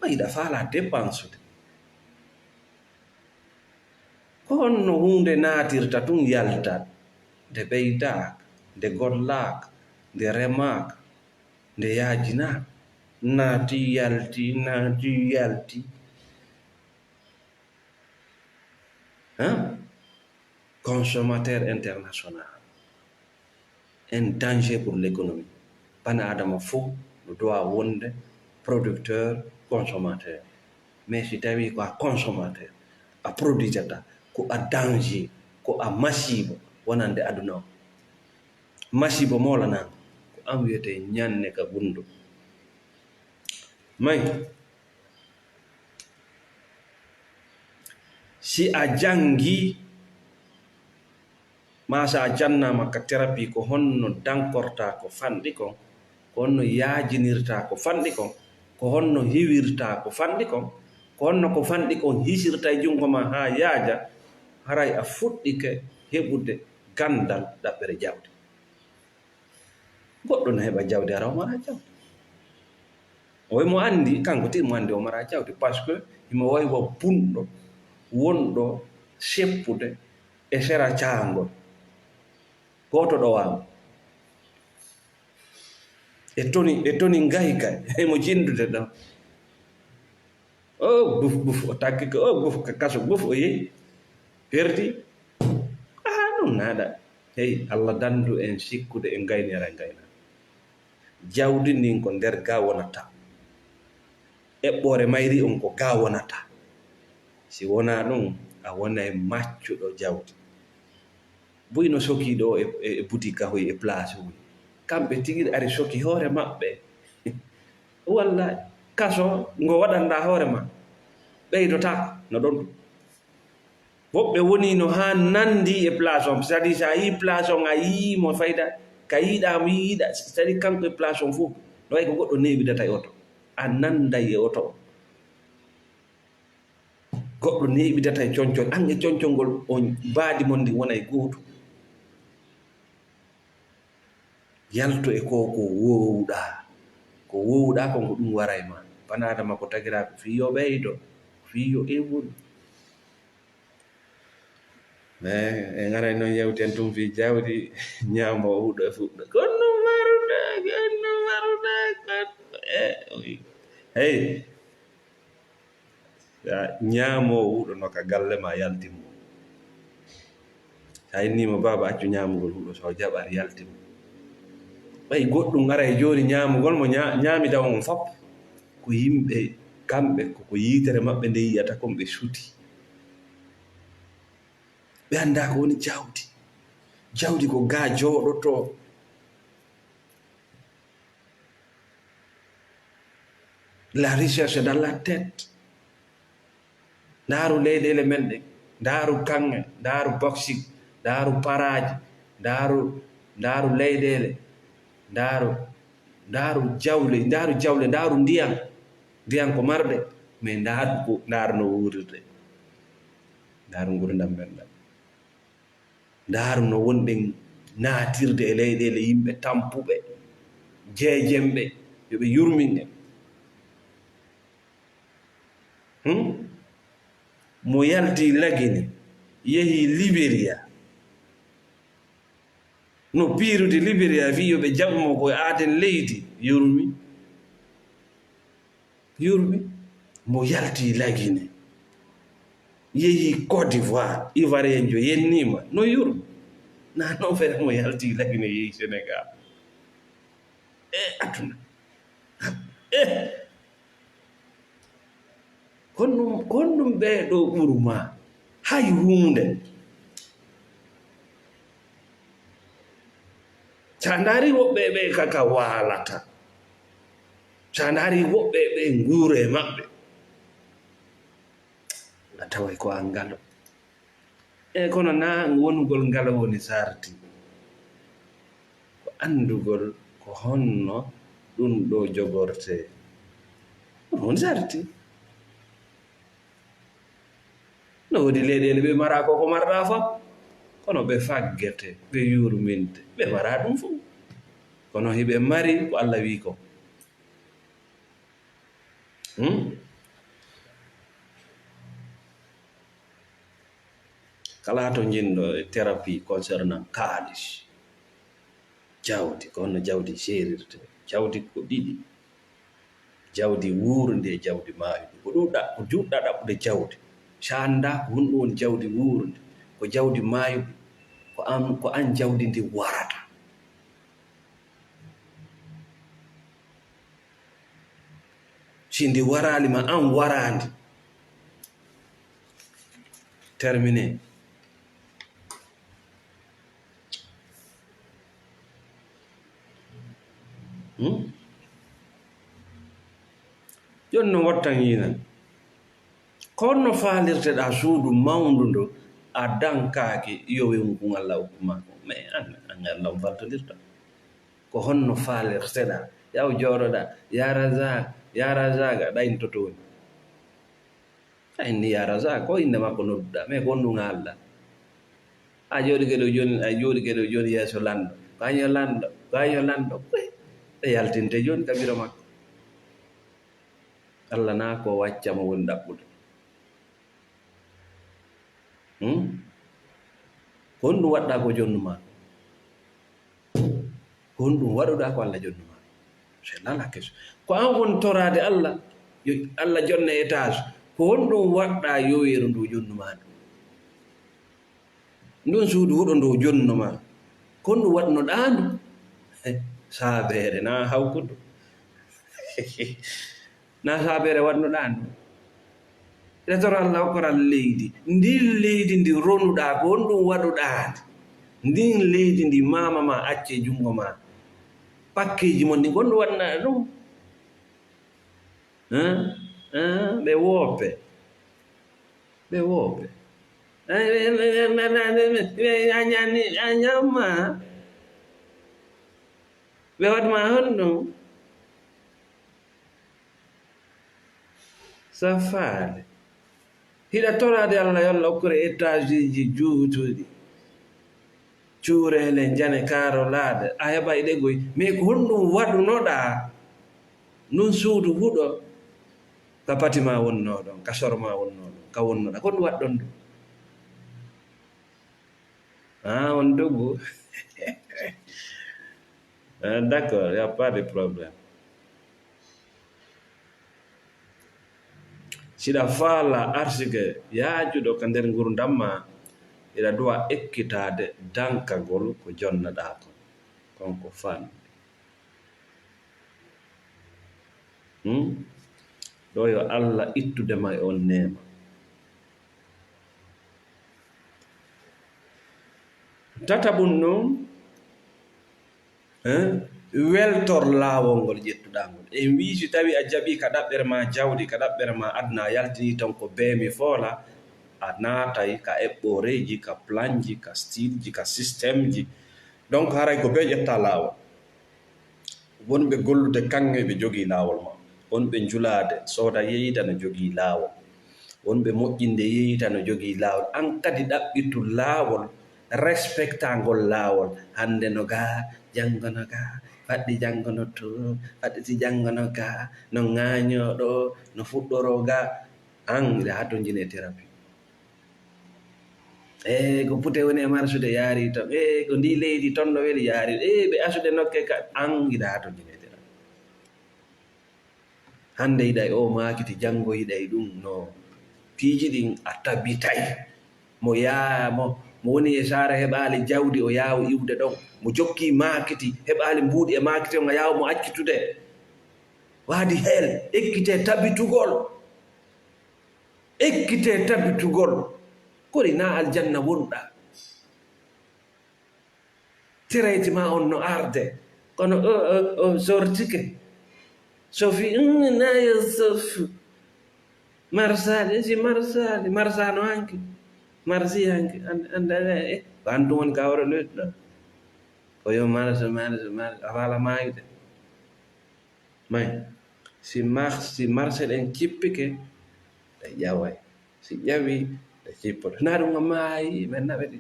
A: Hiɗa faalaa dépensude. Ko honno huunde naatirta tun yaltat nde ɓeydaaka, nde gollaaka, nde remaaka, nde yaajinaaka. Naati yalti. Consommateur international, un danger pour l'économie. Bani adama fof no dowa wonde producteur consommateur. Mais si tawi ko a consommateur a produisata ko a danger, ko a masibo wonande aduna o. Masibo moolanaama ko an wiyete ñanne ka gunndo. may si a jangi ma sa a jannama ka thérapie ko honno dankorta ko fanɗi kon ko honno yaajinirta ko fanɗi kon ko honno hiwirta ko fanɗi kon ko honno ko fanɗi kon hisirta e jungo ma ha yaaja haray a fuɗɗike heɓude gandal ɗaɓɓere jawde goɗɗo no heɓa jawde ara o mara jawde o mo andi kanko ti mo andi o mara jawde par ce que himo wawi wa bunɗo wonɗo seppude e sera caangol goto ɗo wama e toni ngahi kay emo jindude ɗon o buf buf o taggi ko o buf ka kaso buf o yehi perdi ɗum naɗa hey Allah dandu en sikkude en gaynira e gayna jawdi ndin ko nder ga wonata eɓɓore mayri on ko ga wonata si wona ɗum a wona e maccuɗo jawdi boyi no sokiɗo e boutique hoy e place uji kamɓe tigi ari soki hoore maɓɓe walla kaso ngo waɗanda hoore ma ɓeydota no ɗon woɓɓe woni no ha nandi e place on c'est à dire sa yi place on a yimo fayda ka yiɗamo yiɗa c'est à dire kanko e place on fof no way ko goɗɗo neɓidata e oto a nanday e oto goɗɗo neɓidata e concol an e concol ngol on baadi mon ndi wona e gootu yalto e ko wowɗa ko ɗum wara e ma banadama ko tagira ko fiyo ɓeydo fiyo ewol e garay noon yewten tum fi jawdi ñaamo huuɗo e fuɗɗo konno maruɗa hey ñaamo huuɗo no ka galle ma yaltimo sa innimo baba accu ñamugol huuɗo so jaɓar yaltimo ɓay goɗɗum ara e joni ñamugol mo ñamida on fop ko yimɓe kamɓe koko yitere maɓɓe nde yiyata kon ɓe suti ɓe anda ko woni jawdi ko ga jooɗoto la recherche dans la tête ndaaru leyɗele men ɗe ndaaru kanŋe ndaaru boxing ndaaru paraji ndaaru leyɗele ndaaru jawle ndaaru ndiyam ko marɗe mais ndaaru no wurirde ndaaru gurdam men ɗam ndaaru no wonɗen naatirde e leyɗele yimɓe tampuɓe jeejemɓe yoɓe yurmin en mo yalti lagine yehi Libéria no piirude Libéria wi yoɓe jaɓmo ko aaden leydi yurmi mo yalti lagine yehi Côte d'Ivoire ivoirien jo yennima no yurmi na non fere mo yalti lagine yehi Sénégal aduna konɗum ɓeɗo ɓurma hay hunde sa ndaari woɓɓe ɓe kaka waalata sa ndaari woɓɓe ɓe nguure maɓɓe a taway ko an ngalo kono na wongol ngalo woni sarti ko andugol ko honno ɗum ɗo jogorte ɗum woni sarti no wodi leyɗele ɓe mara ko marɗa fof kono ɓe faggete ɓe yurminte ɓe mara ɗum fof kono hiɓe mari ko Allah wi ko kala to jinɗo e thérapie concernant kaalis jawdi ko honno jawdi seerirte jawdi ko ɗiɗi jawdi wuurde e jawdi maayude ko juɗɗa ɗaɓɓude jawdi sa anda ko honɗum woni jawdi wuurde ko jawdi maayude ko an jawdi ndi warata si ndi warali ma an warandi terminé joni no wattan yinan konno faalirteɗa suudu mawndu ndo a dankaaki yo wenkun Allah hokkuma ko mais an Allah on faltodirta ko honno faalirteɗa yaw jooɗoɗa ya razak aɗa in totoni a inni ya razak ko inde makko nodduɗa mais ko honnunga Allah a jooɗi geɗo joni yeeso lanɗo kaño lanɗo ɓe yaltinte joni kabira makko Allah na ko waccamo woni ɗaɓɓude ko honɗum waɗɗa ko jonnuma ko honɗum waɗuɗa ko Allah jonnuma c'est là la question ko an woni torade Allah yo Allah jonne étage ko honɗum waɗɗa yoweru ndu jonnuma ndun suudu huɗo ndu jonnuma ko honɗum waɗnoɗa ndu saabere na hawkudu na saabere waɗnoɗa ndu retoro Allah hokkoral leydi ndin leydi ndi ronuɗa ko honɗum waɗuɗa ndin leydi ndi mama ma acce jungo ma pakkeji mon ndi gonɗum waɗna ɗum ɓe woope a ñamma ɓe waɗma honɗum safaade hiɗa torade Allah yolla hokkure étage ji juutuɗi cuurele jane karolaade a heɓa e ɗegoy mais ko honɗum waɗunoɗa nun suudu huɗo ka patima wonno ɗon ka sorma wonno ɗon ka wonnoɗa ko ɗum waɗɗon ɗum on dogu d'accord y a pas de problème siɗa faala arsike yaajuɗo ka nder ngurdam ma ina duwa ekkitade dankagol ko jonnoɗa kon konko fan ɗo yo Allah ittudema e on nema tataɓum noon weltor laawol ngol ƴettuɗa ngol en wi si tawi a jaɓi ka ɗaɓɓere ma jawdi ka ɗaɓɓere ma adna yaltini tan ko beemi foola a naatay ka eɓɓoreji ka planji ka stylji ka systéme ji donc haray ko be ƴetta laawol wonɓe gollude kanŋe ɓe jogii laawol ma wonɓe njulade sooda yeyita no jogii laawol wonɓe moƴƴinde yeyita no jogii laawol an kadi ɗaɓɓitu laawol respecta ngol laawol hande no ga janngono ga faɗɗi janngono to faɗɗiti janngono ga no ŋaañoɗo no fuɗɗoro ga an ɓe ha to jine thérapie ko pute woni e marsude yaari ton ko ndi leydi ton no weli yaari ɓe asude nokke ka an yiɗa ha to jine thérapie hande yiɗa e o maakiti janngo yiɗa e ɗum no piiji ɗin a tabitay mo woni e saara heɓaali jawdi o yaawa iwde ɗon mo jokki maakiti heɓaali mbuuɗi e maakiti on a yaawa mo accitude waadi heel ekkite tabitugol kori na aljanna wonɗa tereji ma on no arde kono o sortike sofi nayo sofu marsano hanki marsi hanki andane ko antum woni ka wara leyɗuɗa o yo marsa a faala maayude may si marse ɗen cippike ɗe ƴaway si ƴawi ɗe cippoto na ɗum a maayi men naɓe ɗi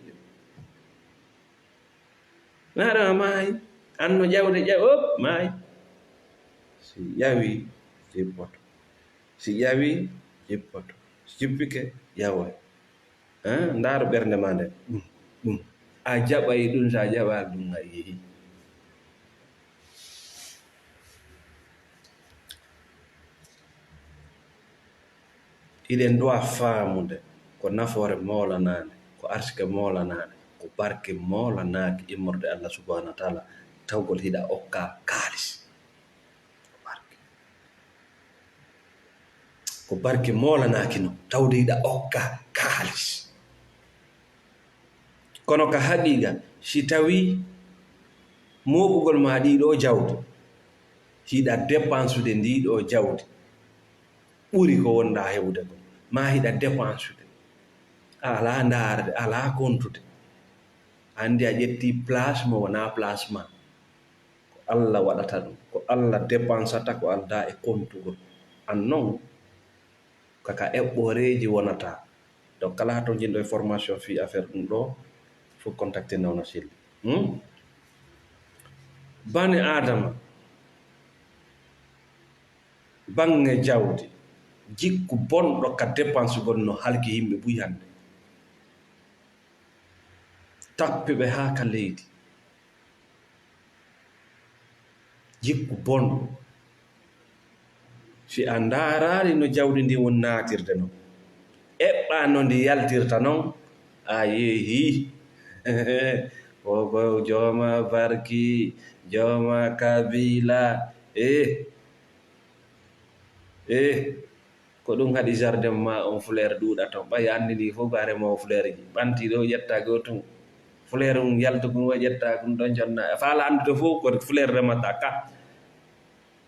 A: na ɗum a maayi anno ƴawde maayi si ƴawi cippoto si cippike ƴaway ndaaro ɓernde ma nden ɗum a jaɓay ɗum so a jaɓaali ɗum a yehi iɗen duwa faamude ko nafoore moolanaane ko arsike moolanaane ko barke moolanaaki immorde Allah subhanahu wa taala tawgol hiɗa okka kaalis ko barke moolanaaki no tawde hiɗa okka kaalis kono ka haqiiqa si tawi moɓugol ma ɗiɗo jawdi hiɗa dépensude ndiɗo jawdi ɓuri ko wonɗa hewde ko ma hiɗa dépensude ala ndaarde ala kontude andi a ƴetti place mo wona place ma ko Allah waɗata ɗum ko Allah dépensata ko alda e kontugol an noon kaka eɓɓoreji wonata donc kala to jinɗo e formation fi affaire ɗum ɗo faut contacter Nawna Sylla bani adama bange jawdi jikku bonɗo ka dépense gol no halki yimɓe ɓuyi hande tappiɓe ha ka leydi jikku bonɗo si a ndaarani no jawdi ndi won naatirde noon eɓɓa no ndi yaltirta noon a yeehi koko jooma barki jooma kabila ko ɗum haɗi jardin ma on fleur ɗuuɗa ton ɓay anndi ndi fof ko a remowo fleur ji ɓanti ɗo ƴetta go tum fleur um yaltugum o ƴetta ɗum ɗon jonna a faala anndude fof ko fleur remata ka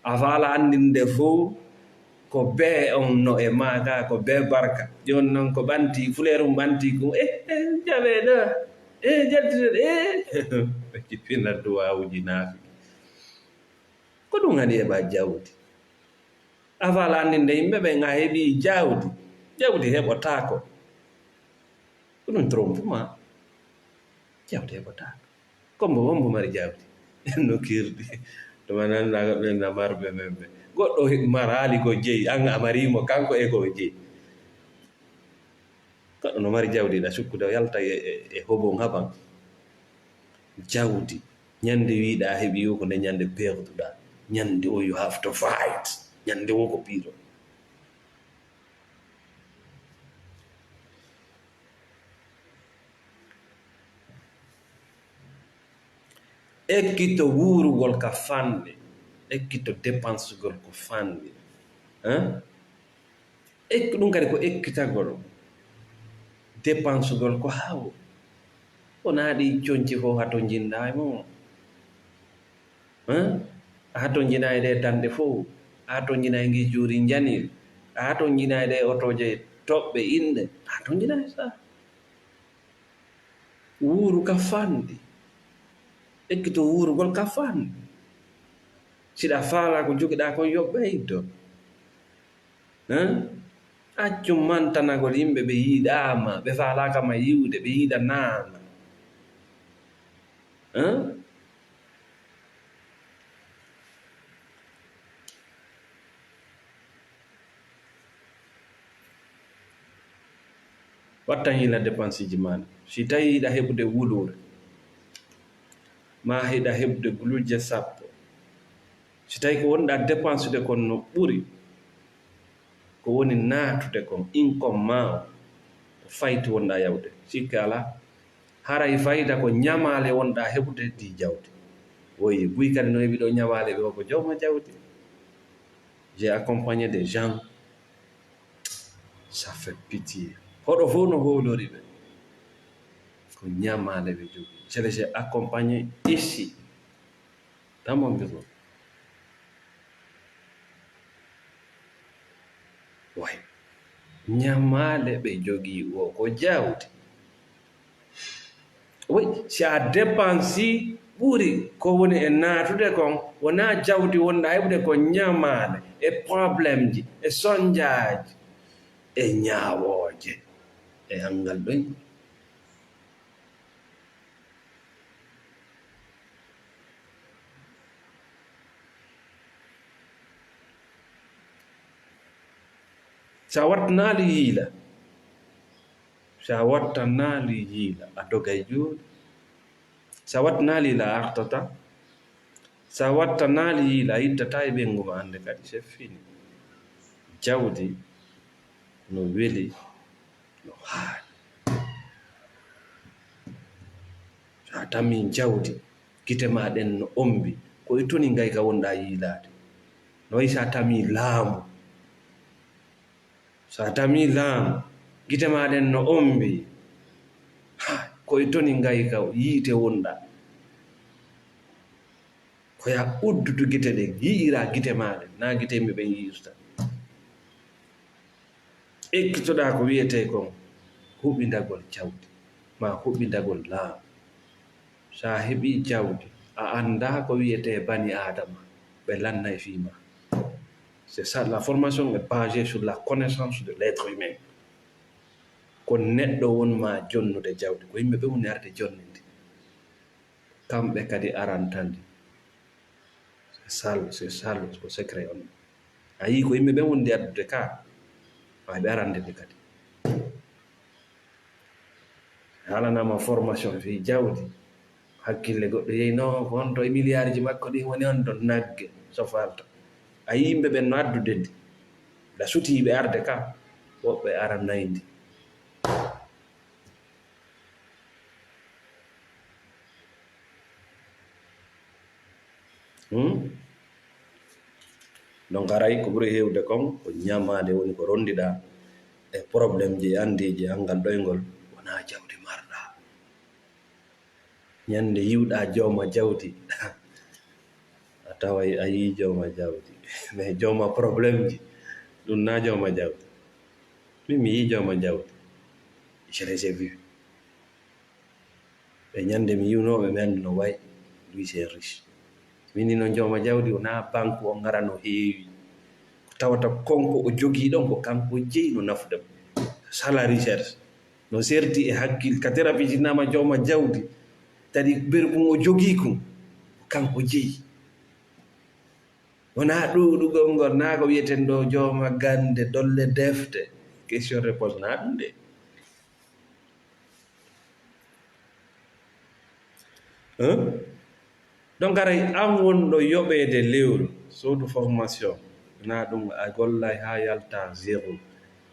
A: a faala anndinde fof ko bee on no e maaka ko bee barka jooni noon ko ɓanti fleur um ɓanti kum jaɓe ɗo jaltire jippina duwawuji naafi ko ɗum haɗi heɓa jawdi a faala anndinde yimɓe ɓen a heɓi jawdi heɓotako ko ɗum trompema jawdi heɓotako kombo wonmo mari jawdi no kirɗi toma nannaga ɓen na marɓe men ɓe goɗɗo marali ko jeyi an a marimo kanko e ko jeyi goɗɗo no mari jawdi ɗa sukkude o yalta e hoɓon haɓan jawdi ñande wiiɗa heɓi yo ko nde ñande perduɗa ñande o you have to fight ñande wo ko piiɗo ekkito wuurugol ka fanɗe ekkito dépensegol ko fanɗe ɗum kadi ko ekkitagol dépensegol ko haw wona ɗi coñci fof hato jinɗa e mo hato jinayi ɗe danɗe fof hato jinayi ngi juuri janil hato jinayi ɗe otoje toɓɓe inɗe hato jinayi sa wuuru ka fanɗi ekkito wuurugol ka fanɗi siɗa faala ko jogiɗa kon yo ɓeydo accum mantanagol yimɓe ɓe yiiɗama ɓe faalakama yiwde ɓe yiiɗa naama wattan hila dépense ji maɗa si tawi yiɗa heɓude wulure ma hiɗa heɓde guluje 10 si tawi ko wonɗa dépensude kon no ɓuri ko woni naatude kon income ma o ko fayti wonɗa yawde sikki ala haray fayda ko ñamale wonɗa heɓude di jawdi oyi buy kadi no heɓi ɗo ñamale ɓe o ko jawma jawdi j'ai accompagné des gens ça fait pitié hoɗo fof no hoolori ɓe ko ñamale ɓe jogi j'ai accompagné ici dans mon bureau way ñamale ɓe jogi o ko jawdi oui si a dépensi ɓuri ko woni e naatude kon wona jawdi wonɗa heɓude ko ñamale e probléme ji e sonjaji e ñaawooje e hangal ɗoy sa wattanaali yiila sa wattanaali yiila a dogay juuɗe sa wattanaali yiila a artata sa wattanaali yiila a ittata e ɓenngu ma hannde kadi c'est fini jawdi no weli no haali sa tami jawdi gite ma ɗen no ombi ko e toni ngay ka wonɗa yiilaade no wayi sa tami laamu sa tami laamu gite ma ɗen no ombi ko e toni ngay ka yiite wonɗa koya uddudu gite ɗe yi'ira gite maɗe na gite yimɓe ɓen yiirta ekkitoɗa ko wiyete kon huɓindagol jawdi ma huɓindagol laamu. Sa heɓi jawdi a anda ko wiyete bani adama ɓe lannay fima. C'est ça, la formation est basée sur la connaissance de l'être humain. Ko neɗɗo wonma jonnude jawdi, ko yimɓe ɓe woni arde jonninde, kamɓe kadi arantande. C'est ça ko secret on. A yi ko yimɓe ɓe wondi ardude ka ɓe arandede kadi. Halanama formation fi jawdi, hakkille goɗɗo yehi no ko on to e milliard ji makko ɗi woni on to nagge so falta. A yi yimɓe ɓen no addude ndi da sutiɓe arde ka woɓɓe ara nayndi. Donc aray ko ɓuri hewde kon ko ñamade woni ko rondiɗa e probléme ji andiji hangal ɗoygol wona jawdi marɗa. Ñande yiwɗa jawma jawdi a tawa a yi jawma jawdi mais jawma probléme ji ɗum na jawma jawdi. Min mi yi jawma jawdi, je les ai vus. Ɓe ñande mi yiwnoɓe mi andi no wayi, lui c'est riche. Mini no jawma jawdi wona banque o ngara no heewi, ko tawata konko o jogii ɗon ko kanko jeyi no nafude sala recherche no serti e hakkille ka thérapie jinnama jawma jawdi tadi ɓerɗum o jogii kon ko kanko jeyi. Wona ɗuɗugol ngol na ko wiyeten ɗo jawma gande dolle defte question réponse na ɗum de. Donc aray an wonɗo yoɓede lewru sowdu formation na ɗum a gollay ha yalta zéro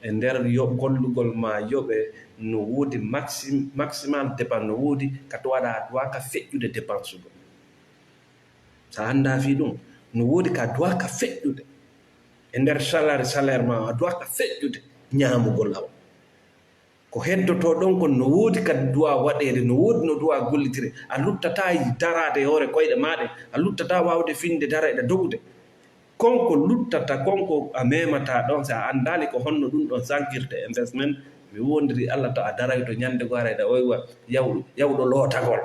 A: e nder gollugol ma yoɓe no woodi maximal dépense, no woodi ka to waɗa duwa ka feƴƴude dépense go. Sa anda fi ɗum no woodi ka duwa ka feƴƴude e nder salaire ma a duwa ka feƴƴude ñamugol law ko heddoto ɗon kon no woodi kadi duwa waɗede, no woodi no duwa gollitire. A luttata darade e hoore koyɗe maɗe, a luttata wawde finde dareɗe dogude. Konko luttata konko a memata ɗon sa andali ko honno ɗum ɗon sankirte investment. Mi wondiri Allah to a daray to ñande go arayɗa oywa yawɗo lootagol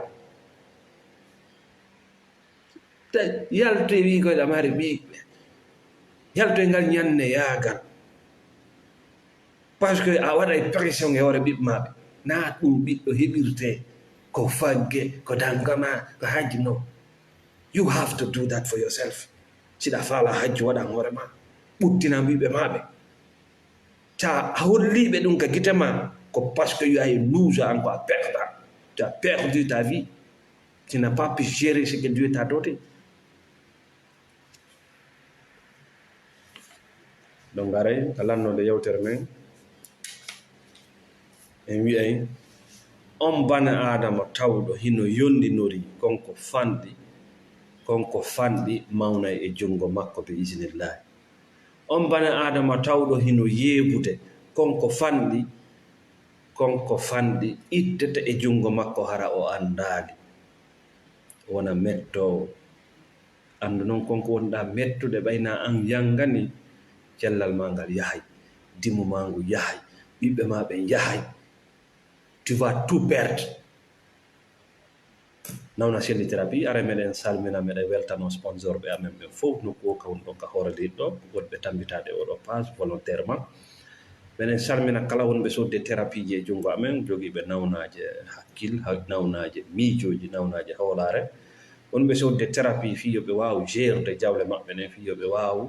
A: yaltoy wi koyɗa mari ɓiɓɓe yaltoy ngal ñanne yaagal par ce que a waɗay pression e hoore ɓiɓɓe maɓe. Na ɗum ɓiɗɗo heɓirte ko fagge ko dangama ko hajji. No, you have to do that for yourself. Siɗa faala hajji waɗan hoore ma ɓuttina ɓiɓɓe maɓe ta a holliɓe ɗum ka gite ma ko parce que you as une loose encore à perdre. Tu as perdu ta vie, tu n'as pas pu gérer ce que Dieu t'a doté. Donc aray kalannode yewtere men en wiyay on bana adama tawɗo hino yondinori konko fanɗi mawnay e jungo makko be isinillahi. On bana adama tawɗo hino yeebude konko fanɗi ittete e jungo makko hara o andali wona mettowo. Andu noon konko wonɗa mettude ɓayna an yangani cellal ma ngal yahay, dimu ma ngu yahay, ɓiɓɓe ma ɓen yahay. Tu vas tout perdre. Nawna Selli Thérapie ara meɗen salmina meɗen weltano sponsor ɓe amen ɓen fof nokku o kawon ɗon ka hooreliɗo ɗo goɗɓe tambitade oɗo page volontairement. Meɗen salmina kala wonɓe sodde thérapie ji e junngo amen jogiiɓe nawnaje hakkille, nawnaje miijoji, nawnaje hawlare. Wonɓe sodde thérapie fiyoɓe waaw gérde jawle maɓɓe ɗen, fiyoɓe waaw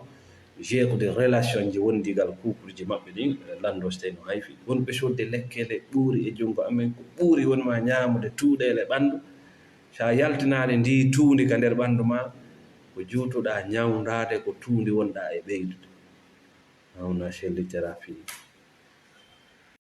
A: gérde relation ji wondigal couple ji maɓɓe ɗin landosde no hayfi. Wonɓe sodde lekkele ɓuuri e junngo amen ko ɓuuri wonma ñaamude tuuɗele ɓanndu. Sa yaltinaade ndi tuundi ka nder ɓanndu ma ko juutuɗa ñawndade ko tuundi wonɗa e ɓeydude. Nawna Selli Thérapie.